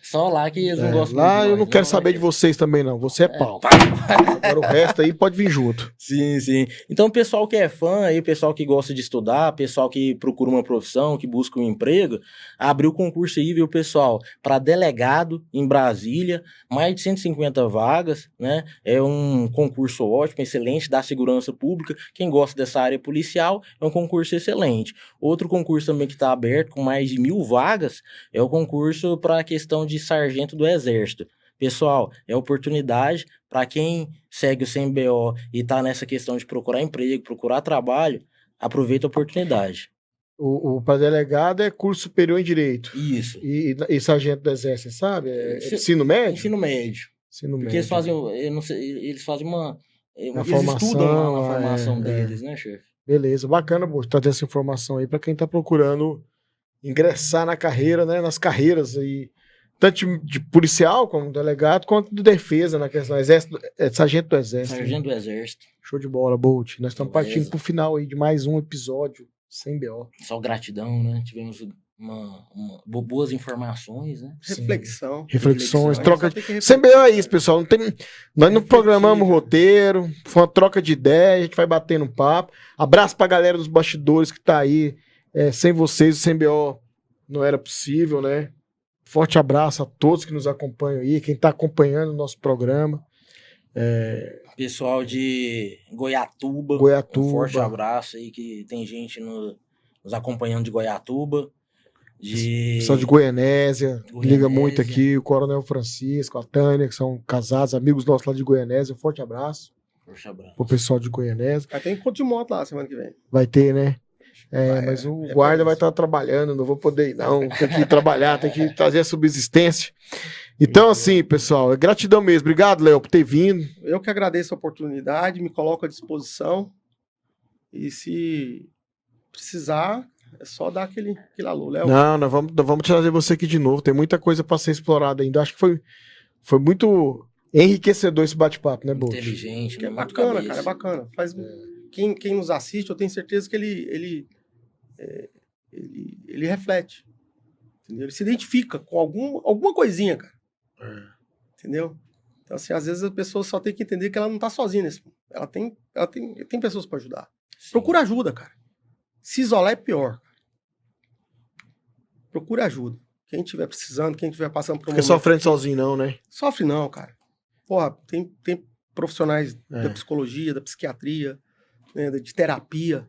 Só lá que eles não gostam Lá muito de eu não nós, quero saber de vocês também, não. Você é pau. Agora o resto aí pode vir junto. Sim, sim. Então, o pessoal que é fã, aí, o pessoal que gosta de estudar, pessoal que procura uma profissão, que busca um emprego, abriu o concurso aí, viu, pessoal? Para delegado em Brasília, mais de 150 vagas, né? É um concurso ótimo, excelente, da segurança pública. Quem gosta dessa área policial, é um concurso excelente. Outro concurso também que está aberto, com mais de 1.000 vagas, é o concurso para a questão de sargento do Exército. Pessoal, é oportunidade para quem segue o CMBO e está nessa questão de procurar emprego, procurar trabalho, aproveita a oportunidade. O para delegado é curso superior em Direito. Isso. E sargento do Exército, sabe? É ensino médio? Ensino médio. Ensino Porque médio. eles fazem, eu não sei, eles fazem eles formação, estudam na formação deles, né, chefe? Beleza, bacana, Boto, trazer essa informação aí para quem tá procurando ingressar na carreira, né? Nas carreiras aí, tanto de policial como delegado, quanto de defesa na questão. Exército, sargento do Exército. Sargento do Exército. Show de bola, Bolt. Nós estamos Beleza. partindo pro final aí de mais um episódio sem BO. Só gratidão, né? Tivemos boas informações, né? Reflexão. Reflexões, Só troca tem de... que Sem refletir. BO é isso, pessoal. Nós não Refletir, programamos cara. roteiro, foi uma troca de ideia, a gente vai batendo um papo. Abraço pra galera dos bastidores que tá aí. Sem vocês, o Sem BO não era possível, né? Forte abraço a todos que nos acompanham aí, quem tá acompanhando o nosso programa. Pessoal de Goiatuba. Goiatuba. Um forte abraço aí, que tem gente nos acompanhando de Goiatuba. Pessoal de Goianésia, liga Goianésia. muito aqui, o Coronel Francisco, a Tânia, que são casados, amigos nossos lá de Goianésia. Um forte abraço Forte abraço. pro pessoal de Goianésia. Vai ter encontro de moto lá semana que vem. Vai ter, né? Mas o guarda vai estar trabalhando, não vou poder ir, não. Tem que ir trabalhar, tem que trazer a subsistência. Então, assim, pessoal, gratidão mesmo. Obrigado, Léo, por ter vindo. Eu que agradeço a oportunidade, me coloco à disposição. E se precisar, é só dar aquele alô, Léo. Não, nós vamos trazer você aqui de novo. Tem muita coisa para ser explorada ainda. Acho que foi muito enriquecedor esse bate-papo, né, Bolt? Inteligente, Que é né? Muito bacana, cabeça. cara, é bacana. Quem nos assiste, eu tenho certeza que ele reflete. Entendeu? Ele se identifica com alguma coisinha, cara. Entendeu? Então, assim, às vezes a pessoa só tem que entender que ela não tá sozinha nesse mundo. Ela tem pessoas para ajudar. Sim. Procura ajuda, cara. Se isolar é pior. Procura ajuda. Quem estiver precisando, quem estiver passando por um Fica sofrendo sozinho, não, né? Sofre não, cara. Porra, tem profissionais da psicologia, da psiquiatria, né, de terapia.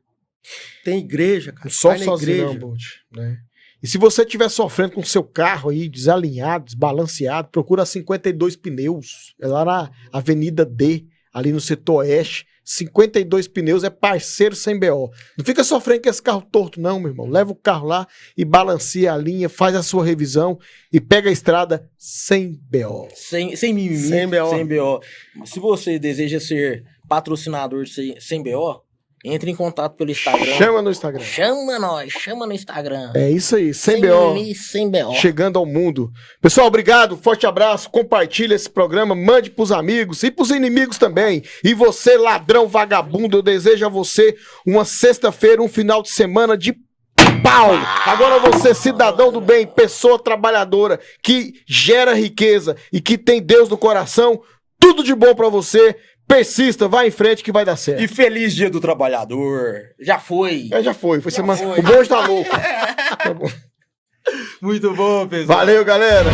Tem igreja, cara. Não sofre Vai na sozinho, igreja. não, Bolt. Né? E se você estiver sofrendo com o seu carro aí, desalinhado, desbalanceado, procura 52 Pneus. É lá na Avenida D, ali no setor oeste. 52 Pneus é parceiro sem BO. Não fica sofrendo com esse carro torto, não, meu irmão. Leva o carro lá e balanceia a linha, faz a sua revisão e pega a estrada sem BO. Sem mimimi, Sem BO. sem BO. Se você deseja ser patrocinador sem BO, entre em contato pelo Instagram. Chama no Instagram. Chama no Instagram. É isso aí, sem BO. mimimi, sem BO. Chegando ao mundo. Pessoal, obrigado, forte abraço, compartilha esse programa, mande pros amigos e pros inimigos também. E você, ladrão vagabundo, eu desejo a você uma sexta-feira, um final de semana de pau. Agora você, cidadão do bem, pessoa trabalhadora, que gera riqueza e que tem Deus no coração, tudo de bom pra você. Persista, vai em frente que vai dar certo. E feliz Dia do Trabalhador. Já foi. Já foi semana. foi. O bom está louco. Tá bom. Muito bom, pessoal. Valeu, galera.